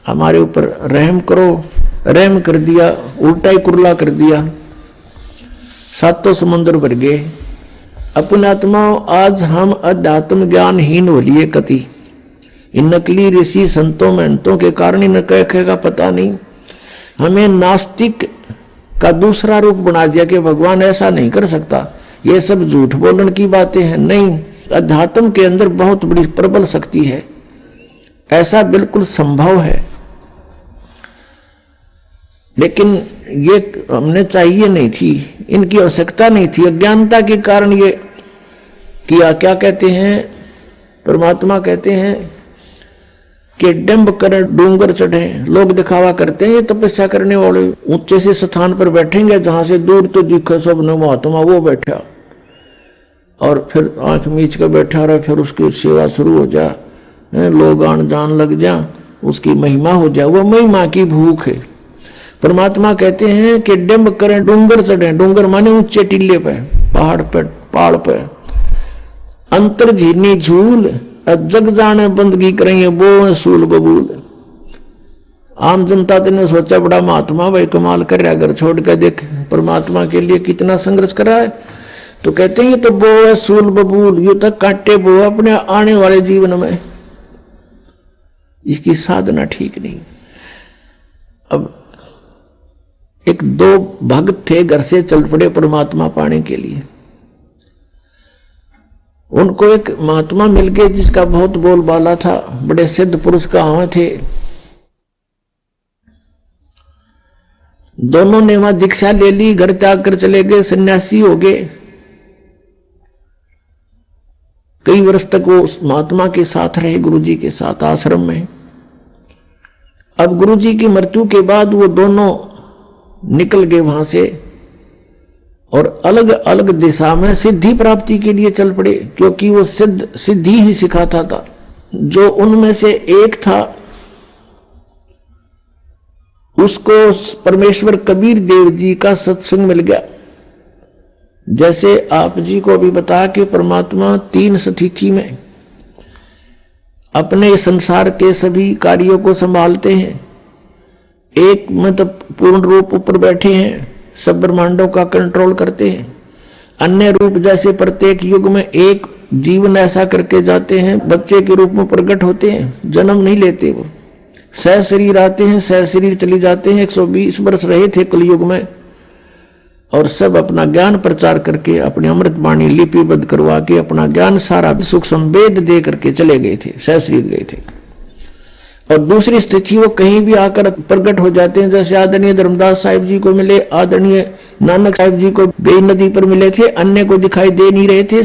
हमारे ऊपर रहम करो। रहम कर दिया, उल्टा ही कुरला कर दिया, 7 समुद्र भर गए। अपने आत्माओं, आज हम अध्यात्म ज्ञानहीन हो लिए कति। इन नकली ऋषि संतों महंतों के कारण इन कहेगा पता नहीं, हमें नास्तिक का दूसरा रूप बना दिया कि भगवान ऐसा नहीं कर सकता, ये सब झूठ बोलने की बातें हैं। नहीं, अध्यात्म के अंदर बहुत बड़ी प्रबल शक्ति है, ऐसा बिल्कुल संभव है। लेकिन ये हमने चाहिए नहीं थी, इनकी आवश्यकता नहीं थी, अज्ञानता के कारण ये किया। क्या कहते हैं परमात्मा, कहते हैं कि डंब कर डूंगर चढ़े, लोग दिखावा करते हैं। ये तपस्या करने वाले ऊंचे से स्थान पर बैठेंगे जहां से दूर तो दिखे सबने महात्मा, वो बैठा और फिर आंख मीच कर बैठा रहा, फिर उसकी सेवा शुरू हो जा, लोग आन जान लग जा, उसकी महिमा हो जाए, वो महिमा की भूख है। परमात्मा कहते हैं कि डंब करें डूंगर चढ़े, डूंगर माने ऊंचे टीले पे, पहाड़ पे, पहाड़ पे, अंतर झीनी झूल, जग जाने बंदगी करेंगे वो सूल बबूल। आम जनता ने सोचा बड़ा महात्मा भाई कमाल कर रहा, घर छोड़ कर देख परमात्मा के लिए कितना संघर्ष कर रहा है। तो कहते हैं ये तो वो है सूल बबूल, यू तक काटे वो अपने आने वाले जीवन में, इसकी साधना ठीक नहीं। अब एक 2 भक्त थे, घर से चल पड़े परमात्मा पाने के लिए। उनको एक महात्मा मिल गए जिसका बहुत बोलबाला था, बड़े सिद्ध पुरुष कहां थे। दोनों ने वहां दीक्षा ले ली, घर त्याग कर चले गए, सन्यासी हो गए। कई वर्ष तक वो महात्मा के साथ रहे, गुरुजी के साथ आश्रम में। अब गुरुजी की मृत्यु के बाद वो दोनों निकल गए वहां से और अलग अलग दिशा में सिद्धि प्राप्ति के लिए चल पड़े, क्योंकि वो सिद्धि ही सिखाता था। जो उनमें से एक था उसको परमेश्वर कबीर देव जी का सत्संग मिल गया। जैसे आप जी को भी बताया कि परमात्मा 3 स्थिति में अपने संसार के सभी कार्यों को संभालते हैं। एक में तो पूर्ण रूप ऊपर बैठे हैं, सब ब्रह्मांडों का कंट्रोल करते हैं। अन्य रूप जैसे प्रत्येक युग में एक जीवन ऐसा करके जाते हैं, बच्चे के रूप में प्रकट होते हैं, जन्म नहीं लेते, वो सह शरीर आते हैं, सह शरीर चले जाते हैं। 120 वर्ष रहे थे कलयुग में और सब अपना ज्ञान प्रचार करके अपनी अमृत वाणी लिपिबद्ध करवा के अपना ज्ञान सारा सुख संवेद दे करके चले गए थे, सह शरीर गए थे। और दूसरी स्थिति वो कहीं भी आकर प्रकट हो जाते हैं, जैसे आदरणीय धर्मदास साहिब जी को मिले, आदरणीय नानक साहिब जी को बेई नदी पर मिले थे, अन्य को दिखाई दे नहीं रहे थे,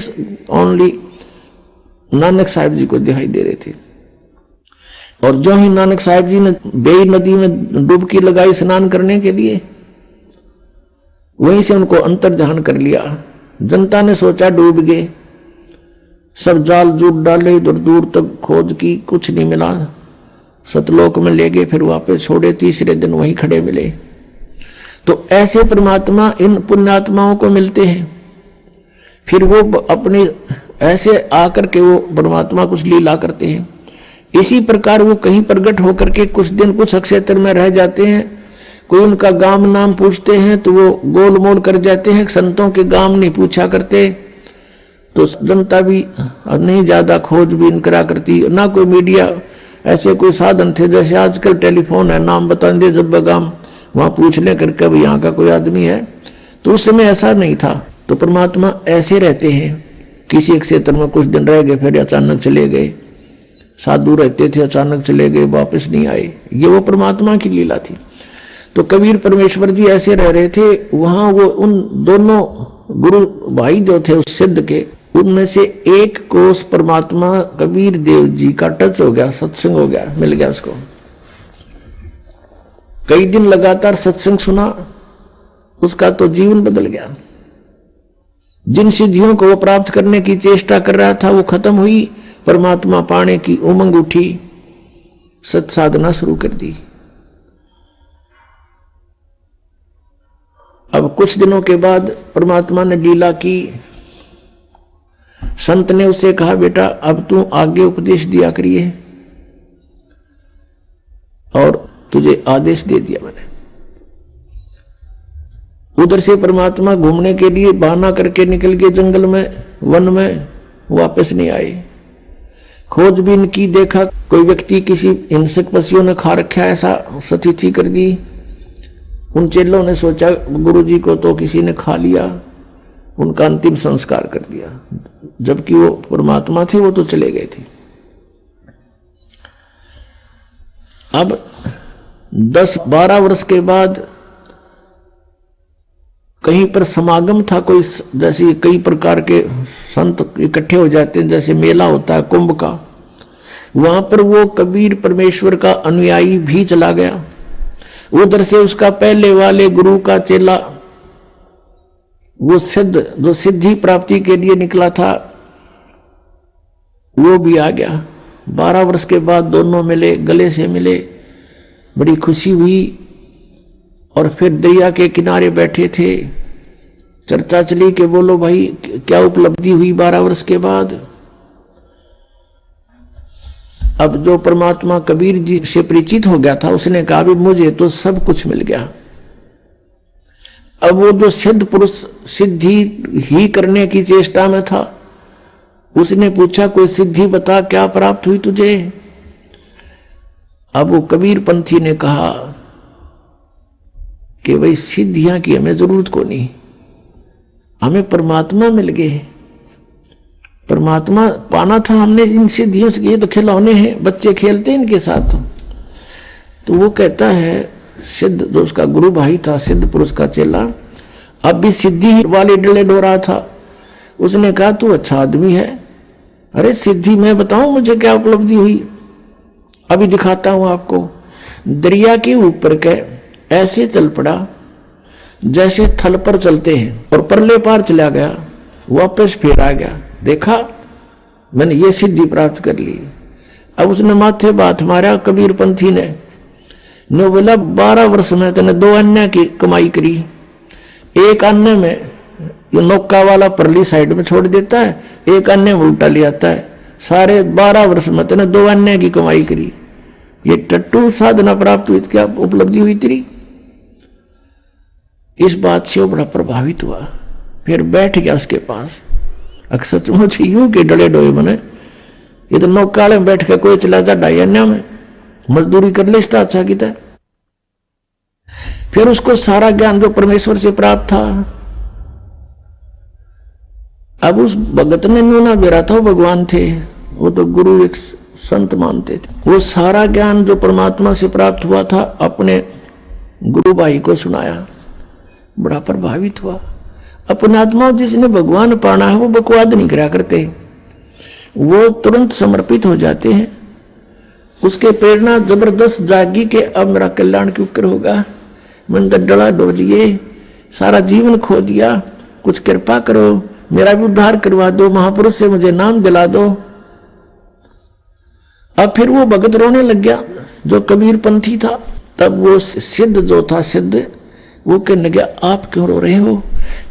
ओनली नानक साहिब जी को दिखाई दे रहे थे। और जो ही नानक साहिब जी ने बेई नदी में डुबकी लगाई स्नान करने के लिए, वहीं से उनको अंतर्ध्यान कर लिया। जनता ने सोचा डूब गए, सब जाल जूट डाले, इधर दूर तक खोज की, कुछ नहीं मिला। सतलोक में ले गए, फिर वापस छोड़े, तीसरे दिन वहीं खड़े मिले। तो ऐसे परमात्मा इन पुण्यात्माओं को मिलते हैं। फिर वो अपने ऐसे आकर के वो परमात्मा कुछ लीला करते हैं इसी प्रकार वो कहीं प्रकट होकर के कुछ दिन कुछ क्षेत्र में रह जाते हैं, कोई उनका गांव नाम पूछते हैं तो वो गोल मोल कर जाते हैं, संतों के गांव नहीं पूछा करते, तो जनता भी नहीं ज्यादा खोजबीन करा करती, ना कोई मीडिया ऐसे कोई साधन थे जैसे आजकल टेलीफोन है, नाम बता दे जब गांव वहां पूछ ले करके अब यहाँ का कोई आदमी है, तो उस समय ऐसा नहीं था। तो परमात्मा ऐसे रहते हैं, किसी क्षेत्र में कुछ दिन रह गए फिर अचानक चले गए, साधु रहते थे अचानक चले गए वापस नहीं आए, ये वो परमात्मा की लीला थी। तो कबीर परमेश्वर जी ऐसे रह रहे थे वहां, वो उन दोनों गुरु भाई जो थे उस सिद्ध के, उनमें से एक को उस परमात्मा कबीर देव जी का टच हो गया, सत्संग हो गया, मिल गया उसको। कई दिन लगातार सत्संग सुना, उसका तो जीवन बदल गया। जिन सिद्धियों को वो प्राप्त करने की चेष्टा कर रहा था वो खत्म हुई, परमात्मा पाने की उमंग उठी, सत साधना शुरू कर दी। अब कुछ दिनों के बाद परमात्मा ने लीला की, संत ने उसे कहा बेटा अब तू आगे उपदेश दिया करिए, और तुझे आदेश दे दिया मैंने। उधर से परमात्मा घूमने के लिए बहाना करके निकल गए जंगल में, वन में, वापस नहीं आए। खोजबीन की, देखा कोई व्यक्ति किसी हिंसक पशुओं ने खा रखा, ऐसा स्थिति कर दी। उन चेलों ने सोचा गुरुजी को तो किसी ने खा लिया, उनका अंतिम संस्कार कर दिया, जबकि वो परमात्मा थे, वो तो चले गए थे। अब 10-12 वर्ष के बाद कहीं पर समागम था कोई, जैसे कई प्रकार के संत इकट्ठे हो जाते हैं, जैसे मेला होता है कुंभ का, वहां पर वो कबीर परमेश्वर का अनुयायी भी चला गया। उधर से उसका पहले वाले गुरु का चेला, वो सिद्ध जो सिद्धि प्राप्ति के लिए निकला था, वो भी आ गया। 12 वर्ष के बाद दोनों मिले, गले से मिले, बड़ी खुशी हुई। और फिर दरिया के किनारे बैठे थे, चर्चा चली कि बोलो भाई क्या उपलब्धि हुई 12 वर्ष के बाद। अब जो परमात्मा कबीर जी से परिचित हो गया था, उसने कहा भी मुझे तो सब कुछ मिल गया। अब वो जो सिद्ध पुरुष सिद्धि ही करने की चेष्टा में था, उसने पूछा कोई सिद्धि बता, क्या प्राप्त हुई तुझे। अब वो कबीर पंथी ने कहा कि भाई सिद्धियां की हमें जरूरत को नहीं, हमें परमात्मा मिल गए, परमात्मा पाना था हमने इन सिद्धियों से, ये तो खिलौने हैं, बच्चे खेलते हैं इनके साथ। तो वो कहता है सिद्ध जो उसका गुरु भाई था, सिद्ध पुरुष का चेला, अब भी सिद्धि वाले डले डो रहा था। उसने कहा तू अच्छा आदमी है, अरे सिद्धि मैं बताऊं मुझे क्या उपलब्धि हुई, अभी दिखाता हूं आपको। दरिया के ऊपर के ऐसे चल पड़ा जैसे थल पर चलते हैं, और परले पार चला गया, वापस फिर आ गया, देखा मैंने ये सिद्धि प्राप्त कर ली। अब उसने माथे बात मारा कबीर पंथी ने बोला 12 वर्ष में तूने 2 अन्य की कमाई करी, एक अन्य में ये नौका वाला परली साइड में छोड़ देता है, एक अन्य में उल्टा ले आता है, सारे 12 वर्ष में तूने 2 अन्य की कमाई करी, ये टट्टू साधना प्राप्त हुई, क्या उपलब्धि हुई तेरी। इस बात से वो बड़ा प्रभावित हुआ, फिर बैठ गया उसके पास। सचमुच यूं के डले डोए मने, ये तो नौकाले में बैठ के कोई चला जा डायन्या में मजदूरी कर ले, इसका अच्छा की था। फिर उसको सारा ज्ञान जो परमेश्वर से प्राप्त था, अब उस भगत ने न्यूना बेरा था, वो भगवान थे, वो तो गुरु एक संत मानते थे। वो सारा ज्ञान जो परमात्मा से प्राप्त हुआ था अपने गुरु भाई को सुनाया, बड़ा प्रभावित हुआ। अपने आत्मा जिसने भगवान पाना है वो बकवाद नहीं करा करते, वो तुरंत समर्पित हो जाते हैं। उसके प्रेरणा जबरदस्त जागी कि अब मेरा कल्याण क्यों कर होगा, मन तो डला डोलिए, सारा जीवन खो दिया, कुछ कृपा करो, मेरा भी उद्धार करवा दो, महापुरुष से मुझे नाम दिला दो। अब फिर वो भगत रोने लग गया जो कबीर पंथी था। तब वो सिद्ध जो था सिद्ध, वो कहने लगा आप क्यों रो रहे हो।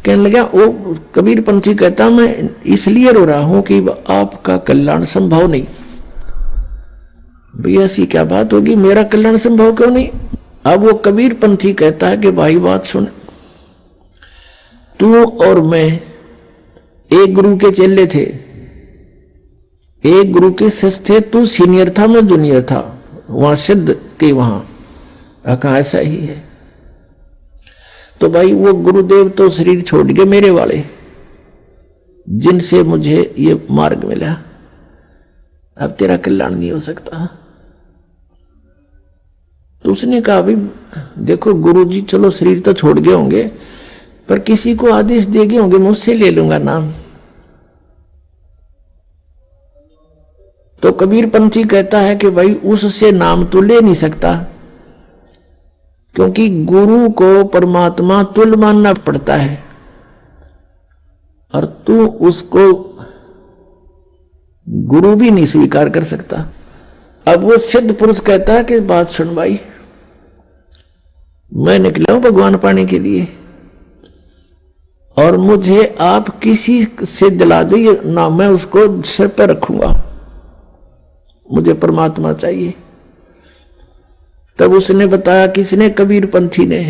कहने लगा वो कबीर पंथी कहता मैं इसलिए रो रहा हूं कि आपका कल्याण संभव नहीं, भैया ऐसी क्या बात होगी, मेरा कल्याण संभव क्यों नहीं। अब वो कबीर पंथी कहता है कि भाई बात सुन, तू और मैं एक गुरु के चेले थे, एक गुरु के शिष्य थे, तू सीनियर था मैं जूनियर था, वहां सिद्ध के वहां कहा ऐसा ही है। तो भाई वो गुरुदेव तो शरीर छोड़ गए मेरे वाले, जिनसे मुझे ये मार्ग मिला, अब तेरा कल्याण नहीं हो सकता। तो उसने कहा भी देखो गुरुजी, चलो शरीर तो छोड़ गए होंगे, पर किसी को आदेश दे गए होंगे, मुझसे ले लूंगा नाम। तो कबीर पंथी कहता है कि भाई उससे नाम तो ले नहीं सकता, क्योंकि गुरु को परमात्मा तुल्य मानना पड़ता है, और तू उसको गुरु भी नहीं स्वीकार कर सकता। अब वो सिद्ध पुरुष कहता है कि बात सुन भाई, मैं निकला हूं भगवान पाने के लिए, और मुझे आप किसी से दिला दो ये ना, मैं उसको सिर पर रखूंगा, मुझे परमात्मा चाहिए। तब उसने बताया, किसने, कबीर पंथी ने,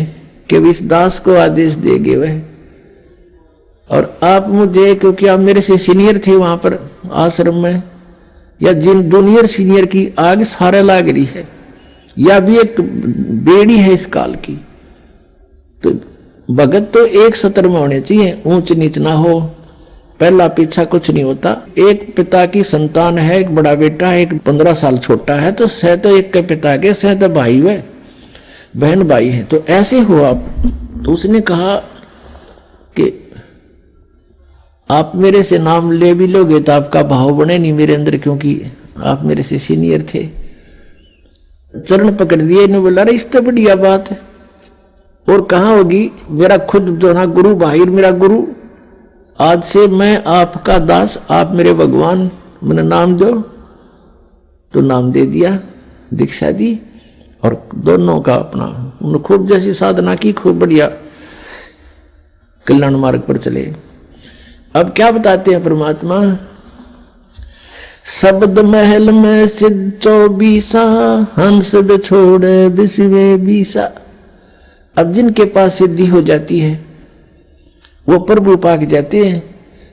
कि इस दास को आदेश देंगे वह, और आप मुझे, क्योंकि आप मेरे से सीनियर थे वहां पर आश्रम में, या जिन जूनियर सीनियर की आग सारे लाग रही है, या भी एक बेड़ी है इस काल की, तो भगत तो एक सत्र में होने चाहिए, ऊंच नीच ना हो, पहला पीछा कुछ नहीं होता। एक पिता की संतान है, एक बड़ा बेटा है, एक 15 साल छोटा है, तो सह तो एक के पिता के, सह तो भाई है, बहन भाई है, तो ऐसे हो आप। तो उसने कहा कि आप मेरे से नाम ले भी लोगे तो आपका भाव बने नहीं मेरे अंदर, क्योंकि आप मेरे से सीनियर थे। चरण पकड़ दिए, इन्होंने बोला, अरे इस तो बढ़िया बात है, और कहां होगी, मेरा खुद जो ना गुरु भाई, मेरा गुरु, आज से मैं आपका दास, आप मेरे भगवान, मैंने नाम दो। तो नाम दे दिया, दीक्षा दी, और दोनों का अपना उन्होंने खूब जैसी साधना की, खूब बढ़िया कल्याण मार्ग पर चले। अब क्या बताते हैं परमात्मा, शब्द महल में सिद्ध 24 हंस बिछोड़े बिसवे 20। अब जिनके पास सिद्धि हो जाती है वो प्रभु पाक जाते हैं,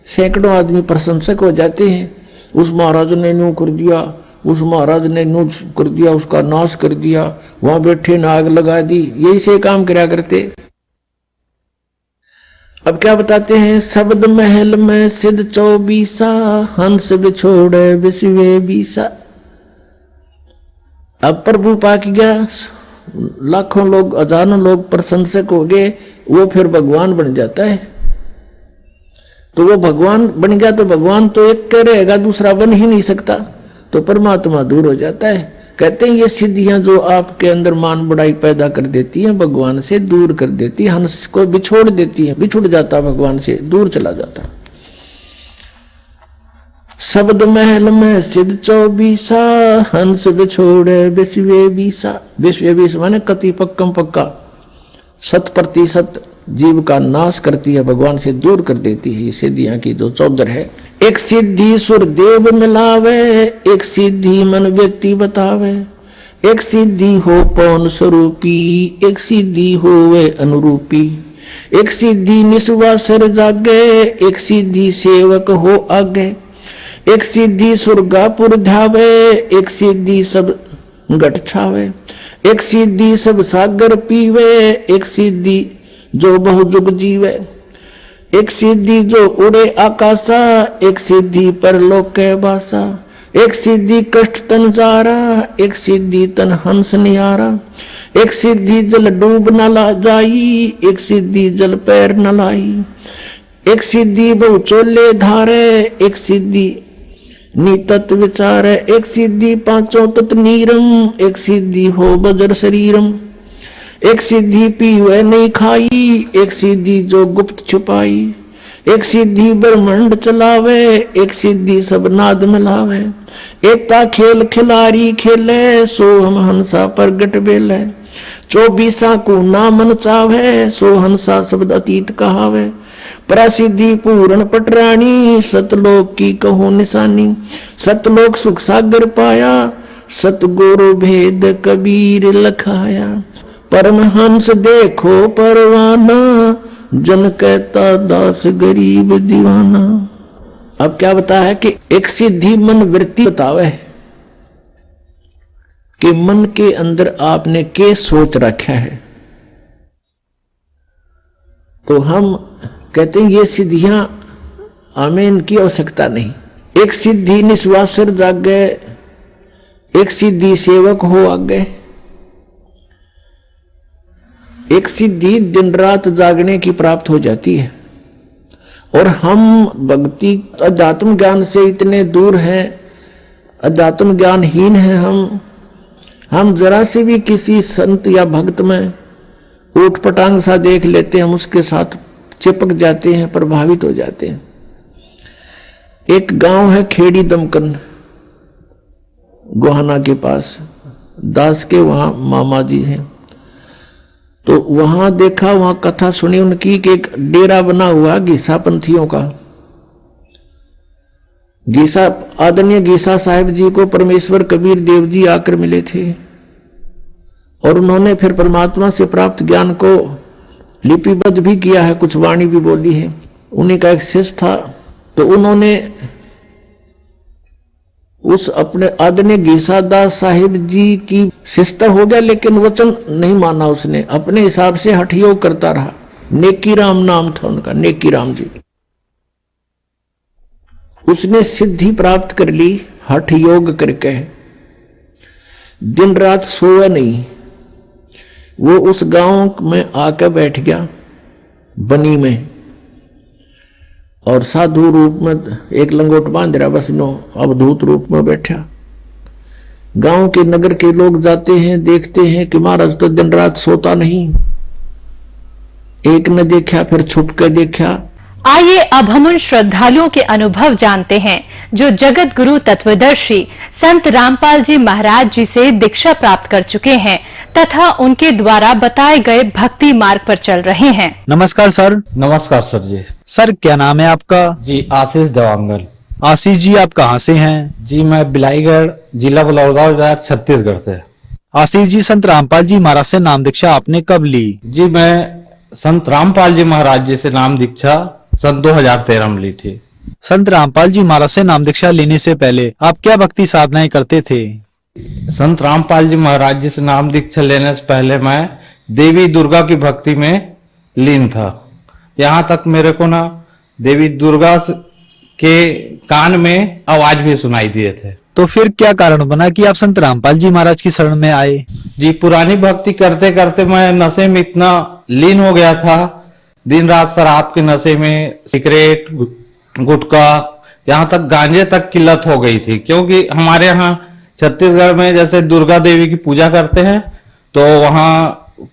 सैकड़ों आदमी प्रशंसक हो जाते हैं, उस महाराज ने न्यू कर दिया, उस महाराज ने न्यू कर दिया, उसका नाश कर दिया, वहां बैठे ने आग लगा दी, यही से काम कराया करते। अब क्या बताते हैं, शब्द महल में सिद्ध 24 हंस बिछोड़े बिसवे 20। अब प्रभु पाक गया, लाखों लोग, हजारों लोग प्रशंसक हो गए, वो फिर भगवान बन जाता है। तो वो भगवान बन गया, तो भगवान तो एक के रहेगा, दूसरा बन ही नहीं सकता, तो परमात्मा दूर हो जाता है। कहते हैं ये सिद्धियां जो आपके अंदर मान बढ़ाई पैदा कर देती हैं, भगवान से दूर कर देती है, हंस को बिछोड़ देती है, बिछुड़ जाता भगवान से, दूर चला जाता। शब्द महल में सिद्ध 24 हंस बिछोड़े बिसवे 20। बिसवे 20 माने कति पक्कम पक्का, 100% जीव का नाश करती है, भगवान से दूर कर देती है। ये सिद्धियां की जो 14 है। एक सिद्धि सुर देव मिलावे, एक सिद्धि मन व्यक्ति बतावे, एक सिद्धि हो पौन स्वरूपी, एक सिद्धि हो वे अनुरूपी, एक सिद्धि निस्वा सर जागे, एक सिद्धि सेवक हो आगे, एक सिद्धि सुरगापुर धावे, एक सिद्धि सब घट छावे, एक सिद्धि सब सागर पीवे, एक सिद्धि जो बहुजुग जीवे, एक सिद्धि जो उड़े आकाशा, एक सिद्धि परलोक के बासा, एक सिद्धि कष्ट तन जारा, एक सिद्धि तन हंस निहारा, एक सिद्धि जल डूब न ला जाई, एक सिद्धि जल पैर न लाई, एक सिद्धि बहु चोले धारे, एक सिद्धि नीतत विचार, एक सिद्धि पांचों तत् नीरम, एक सिद्धि हो बजर शरीरम, एक सिद्धि पीवे नहीं खाई, एक सिद्धि जो गुप्त छुपाई, एक सिद्धि ब्रह्मांड चलावे, एक सिद्धि सब नाद मिलावे, एकता खेल खिलारी खेले, सो हम हंसा प्रगट बेले, 24 को ना मन चावे, सो हंसा शब्द अतीत कहावे, प्रसिद्धि पूर्ण पटरानी, सतलोक की कहूं निशानी, सतलोक सुख सागर पाया, सतगुरु भेद कबीर लखाया, परमहंस देखो परवाना, जन कहता दास गरीब दीवाना। अब क्या बताया है कि एक सीधी मन वृत्ति बतावे कि मन के अंदर आपने के सोच रखा है। तो हम कहते हैं ये सिद्धियां हमें इनकी आवश्यकता नहीं। एक सिद्धि निस्वासर जागे, एक सिद्धि सेवक हो आगे, एक सिद्धि दिन रात जागने की प्राप्त हो जाती है। और हम भक्ति अध्यात्म ज्ञान से इतने दूर हैं, अध्यात्म ज्ञानहीन हैं हम जरा से भी किसी संत या भक्त में ऊट पटांग सा देख लेते हैं, हम उसके साथ चिपक जाते हैं, प्रभावित हो जाते हैं। एक गांव है खेड़ी दमकन, गोहाना के पास, दास के वहां मामा जी हैं। तो वहां देखा, वहां कथा सुनी उनकी कि एक डेरा बना हुआ गीसा पंथियों का। गीसा आदरणीय गीसा साहिब जी को परमेश्वर कबीर देव जी आकर मिले थे और उन्होंने फिर परमात्मा से प्राप्त ज्ञान को लिपिबद्ध भी किया है, कुछ वाणी भी बोली है। उन्हीं का एक शिष्य था, तो उन्होंने उस अपने आदरणीय गीसादास साहिब जी की शिष्यता हो गया, लेकिन वचन नहीं माना उसने, अपने हिसाब से हठ योग करता रहा। नेकी राम नाम था उनका, नेकी राम जी। उसने सिद्धि प्राप्त कर ली हठ योग करके, दिन रात सोया नहीं। वो उस गांव में आकर बैठ गया बनी में, और साधु रूप में एक लंगोट बांध रहा, बस नो अवधूत रूप में बैठा। गांव के नगर के लोग जाते हैं, देखते हैं कि महाराज तो दिन रात सोता नहीं। एक ने देखा, फिर छुप के देखा। आइए अब हम उन श्रद्धालुओं के अनुभव जानते हैं जो जगत गुरु तत्वदर्शी संत रामपाल जी महाराज जी से दीक्षा प्राप्त कर चुके हैं तथा उनके द्वारा बताए गए भक्ति मार्ग पर चल रहे हैं। नमस्कार सर। नमस्कार सर जी। सर क्या नाम है आपका? जी आशीष देवांगन। आशीष जी आप कहाँ से हैं? जी मैं बिलाईगढ़, जिला बलौरगांव, छत्तीसगढ़ से। आशीष जी, संत रामपाल जी महाराज से नाम दीक्षा आपने कब ली? जी मैं संत रामपाल जी महाराज जी से नाम दीक्षा सन 2013 में ली थी। संत रामपाल जी महाराज से नाम दीक्षा लेने से पहले आप क्या भक्ति साधनाएं करते थे? संत रामपाल जी महाराज जी से नाम दीक्षा लेने से पहले मैं देवी दुर्गा की भक्ति में लीन था। यहाँ तक मेरे को ना देवी दुर्गा के कान में आवाज भी सुनाई दिए थे। तो फिर क्या कारण बना कि आप संत रामपाल जी महाराज की शरण में आए? जी पुरानी भक्ति करते करते मैं नशे में इतना लीन हो गया था, दिन रात शराब के नशे में, सिगरेट, गुटखा, यहाँ तक गांजे तक की लत हो गई थी। क्योंकि हमारे यहाँ छत्तीसगढ़ में जैसे दुर्गा देवी की पूजा करते हैं तो वहाँ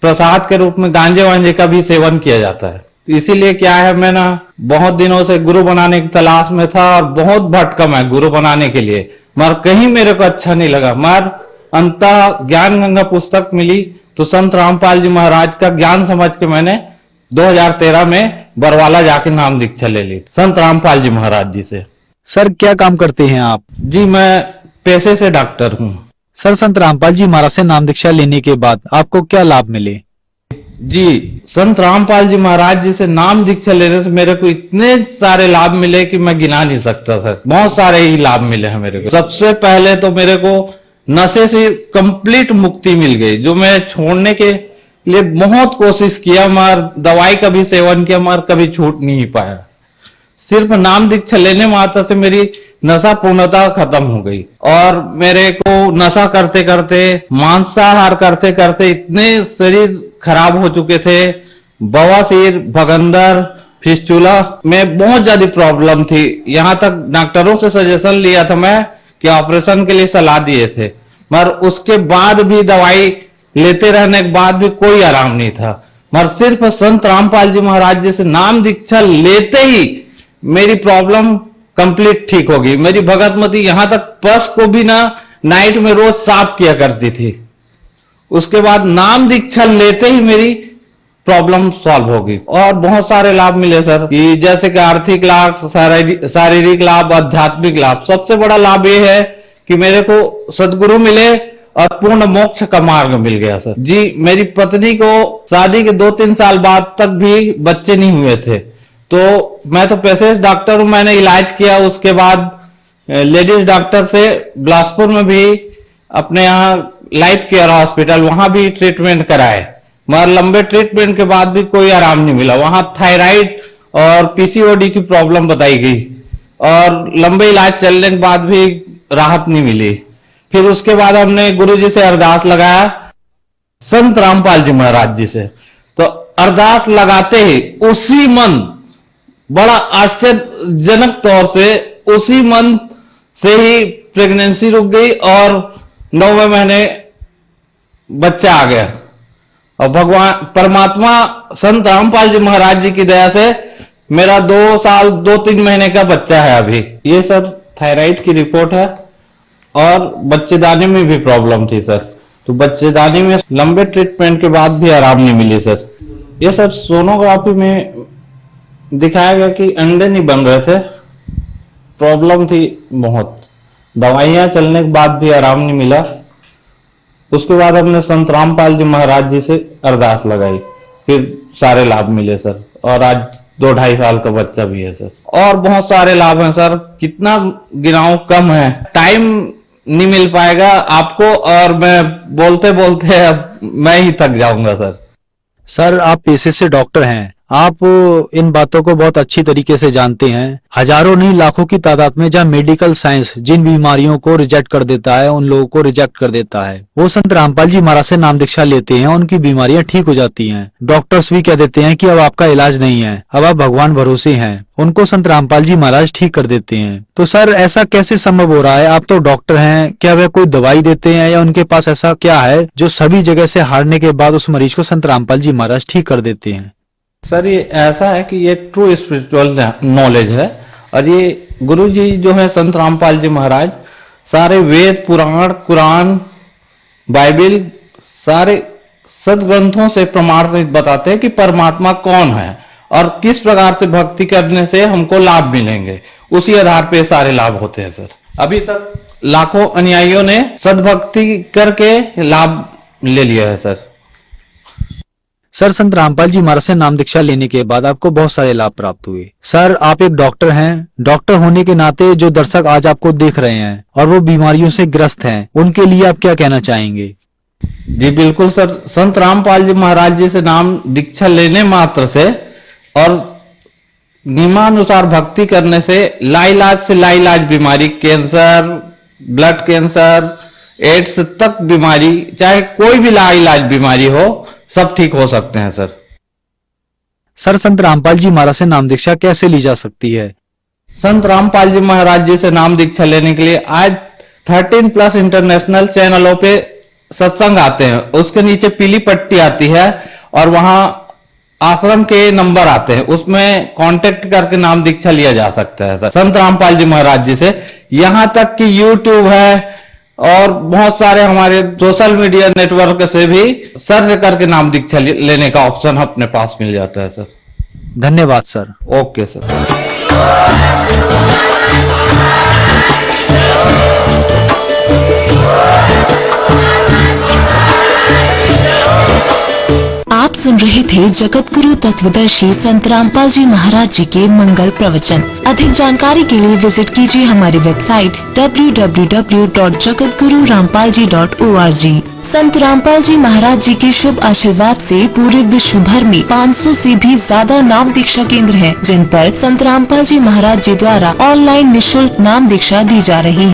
प्रसाद के रूप में गांजे वांजे का भी सेवन किया जाता है। इसीलिए क्या है, मैं ना बहुत दिनों से गुरु बनाने की तलाश में था और बहुत भटका मैं गुरु बनाने के लिए, मगर कहीं मेरे को अच्छा नहीं लगा। मगर अंततः ज्ञान गंगा पुस्तक मिली तो संत रामपाल जी महाराज का ज्ञान समझ के मैंने 2013 में बरवाला जाके नाम दीक्षा ले ली संत रामपाल जी महाराज जी से। सर क्या काम करते हैं आप? जी मैं पेशे से डॉक्टर हूँ। सर संत रामपाल जी महाराज से नाम दीक्षा लेने के बाद आपको क्या लाभ मिले? जी संत रामपाल जी महाराज जी से नाम दीक्षा लेने से मेरे को इतने सारे लाभ मिले कि मैं गिना नहीं सकता सर। बहुत सारे ही लाभ मिले हैं मेरे को। सबसे पहले तो मेरे को नशे से कंप्लीट मुक्ति मिल गई, जो मैं छोड़ने के लिए बहुत कोशिश किया, मगर दवाई का भी सेवन किया, मगर कभी छूट नहीं पाया। सिर्फ नाम दीक्षा लेने मात्र से मेरी नशा पूर्णतः खत्म हो गई। और मेरे को नशा करते करते, मांसाहार करते करते इतने शरीर खराब हो चुके थे, बवासीर, भगंदर, फिस्टुला में बहुत ज्यादा प्रॉब्लम थी। यहाँ तक डॉक्टरों से सजेशन लिया था मैं कि ऑपरेशन के लिए सलाह दिए थे, मगर उसके बाद भी दवाई लेते रहने के बाद भी कोई आराम नहीं था। मगर सिर्फ संत रामपाल जी महाराज जी से नाम दीक्षा लेते ही मेरी प्रॉब्लम कंप्लीट ठीक होगी। मेरी भगतमती यहाँ तक पस को भी ना नाइट में रोज साफ किया करती थी। उसके बाद नाम दीक्षा लेते ही मेरी प्रॉब्लम सॉल्व होगी। और बहुत सारे लाभ मिले सर, कि जैसे कि आर्थिक लाभ, शारीरिक लाभ, आध्यात्मिक लाभ। सबसे बड़ा लाभ ये है कि मेरे को सदगुरु मिले और पूर्ण मोक्ष का मार्ग मिल गया सर। जी, मेरी पत्नी को शादी के 2-3 साल बाद तक भी बच्चे नहीं हुए थे, तो मैं तो पेशेंट डॉक्टर हूं, मैंने इलाज किया। उसके बाद लेडीज डॉक्टर से बिलासपुर में भी अपने यहाँ लाइफ केयर हॉस्पिटल, वहां भी ट्रीटमेंट कराए, मगर लंबे ट्रीटमेंट के बाद भी कोई आराम नहीं मिला। वहां थायराइड और पीसीओडी की प्रॉब्लम बताई गई और लंबे इलाज चलने के बाद भी राहत नहीं मिली। फिर उसके बाद हमने गुरुजी से अरदास लगाया, संत रामपाल जी महाराज जी से। तो अरदास लगाते ही उसी मन, बड़ा आश्चर्यजनक तौर से उसी मन से ही प्रेगनेंसी रुक गई और 9वें महीने बच्चा आ गया। और भगवान परमात्मा संत रामपाल जी महाराज जी की दया से मेरा 2 साल 2-3 महीने का बच्चा है अभी। ये सर थायराइड की रिपोर्ट है और बच्चेदानी में भी प्रॉब्लम थी सर, तो बच्चेदानी में लंबे ट्रीटमेंट के बाद भी आराम नहीं मिली सर। ये सर सोनोग्राफी में दिखाया गया कि अंडे नहीं बन रहे थे, प्रॉब्लम थी बहुत, दवाइयां चलने के बाद भी आराम नहीं मिला। उसके बाद हमने संत रामपाल जी महाराज जी से अरदास लगाई, फिर सारे लाभ मिले सर, और आज 2-2.5 साल का बच्चा भी है सर। और बहुत सारे लाभ हैं सर, कितना गिनाऊं कम है, टाइम नहीं मिल पाएगा आपको, और मैं बोलते बोलते अब मैं ही थक जाऊंगा सर। सर, आप पेशे से डॉक्टर हैं, आप इन बातों को बहुत अच्छी तरीके से जानते हैं। हजारों नहीं लाखों की तादाद में जहां मेडिकल साइंस जिन बीमारियों को रिजेक्ट कर देता है, उन लोगों को रिजेक्ट कर देता है, वो संत रामपाल जी महाराज से नाम दीक्षा लेते हैं, उनकी बीमारियां ठीक हो जाती हैं। डॉक्टर्स भी कह देते हैं कि अब आपका इलाज नहीं है, अब आप भगवान भरोसे हैं, उनको संत रामपाल जी महाराज ठीक कर देते हैं। तो सर, ऐसा कैसे संभव हो रहा है? आप तो डॉक्टर हैं, क्या वे कोई दवाई देते हैं या उनके पास ऐसा क्या है जो सभी जगह से हारने के बाद उस मरीज को संत रामपाल जी महाराज ठीक कर देते हैं? सर, ये ऐसा है कि ये ट्रू स्पिरिचुअल नॉलेज है, और ये गुरु जी जो है संत रामपाल जी महाराज सारे वेद, पुराण, कुरान, बाइबल, सारे सदग्रंथों से प्रमाण से बताते हैं कि परमात्मा कौन है और किस प्रकार से भक्ति करने से हमको लाभ मिलेंगे। उसी आधार पे सारे लाभ होते हैं सर। अभी तक लाखों अनुयायियों ने सदभक्ति करके लाभ ले लिया है सर। सर, संत रामपाल जी महाराज से नाम दीक्षा लेने के बाद आपको बहुत सारे लाभ प्राप्त हुए। सर, आप एक डॉक्टर हैं, डॉक्टर होने के नाते जो दर्शक आज आपको देख रहे हैं और वो बीमारियों से ग्रस्त हैं, उनके लिए आप क्या कहना चाहेंगे? जी बिल्कुल सर, संत रामपाल जी महाराज जी से नाम दीक्षा लेने मात्र से और नियमानुसार भक्ति करने से लाइलाज से लाइलाज बीमारी, कैंसर, ब्लड कैंसर, एड्स तक बीमारी, चाहे कोई भी लाइलाज बीमारी हो, सब ठीक हो सकते हैं सर। सर, संत रामपाल जी महाराज से नाम दीक्षा कैसे ली जा सकती है? संत रामपाल जी महाराज जी से नाम दीक्षा लेने के लिए आज 13+ इंटरनेशनल चैनलों पे सत्संग आते हैं, उसके नीचे पीली पट्टी आती है और वहां आश्रम के नंबर आते हैं, उसमें कांटेक्ट करके नाम दीक्षा लिया जा सकता है सर संत रामपाल जी महाराज जी से। यहां तक कि यूट्यूब है और बहुत सारे हमारे सोशल मीडिया नेटवर्क से भी सर्च करके नाम दीक्षा लेने का ऑप्शन अपने पास मिल जाता है सर। धन्यवाद सर। Okay sir. आप सुन रहे थे जगत गुरु तत्वदर्शी संत रामपाल जी महाराज जी के मंगल प्रवचन। अधिक जानकारी के लिए विजिट कीजिए हमारी वेबसाइट www.jagatgururampalji.org। संत रामपाल जी महाराज जी के शुभ आशीर्वाद से पूरे विश्व भर में 500 से भी ज्यादा नाम दीक्षा केंद्र हैं, जिन पर संत रामपाल जी महाराज जी द्वारा ऑनलाइन निःशुल्क नाम दीक्षा दी जा रही है।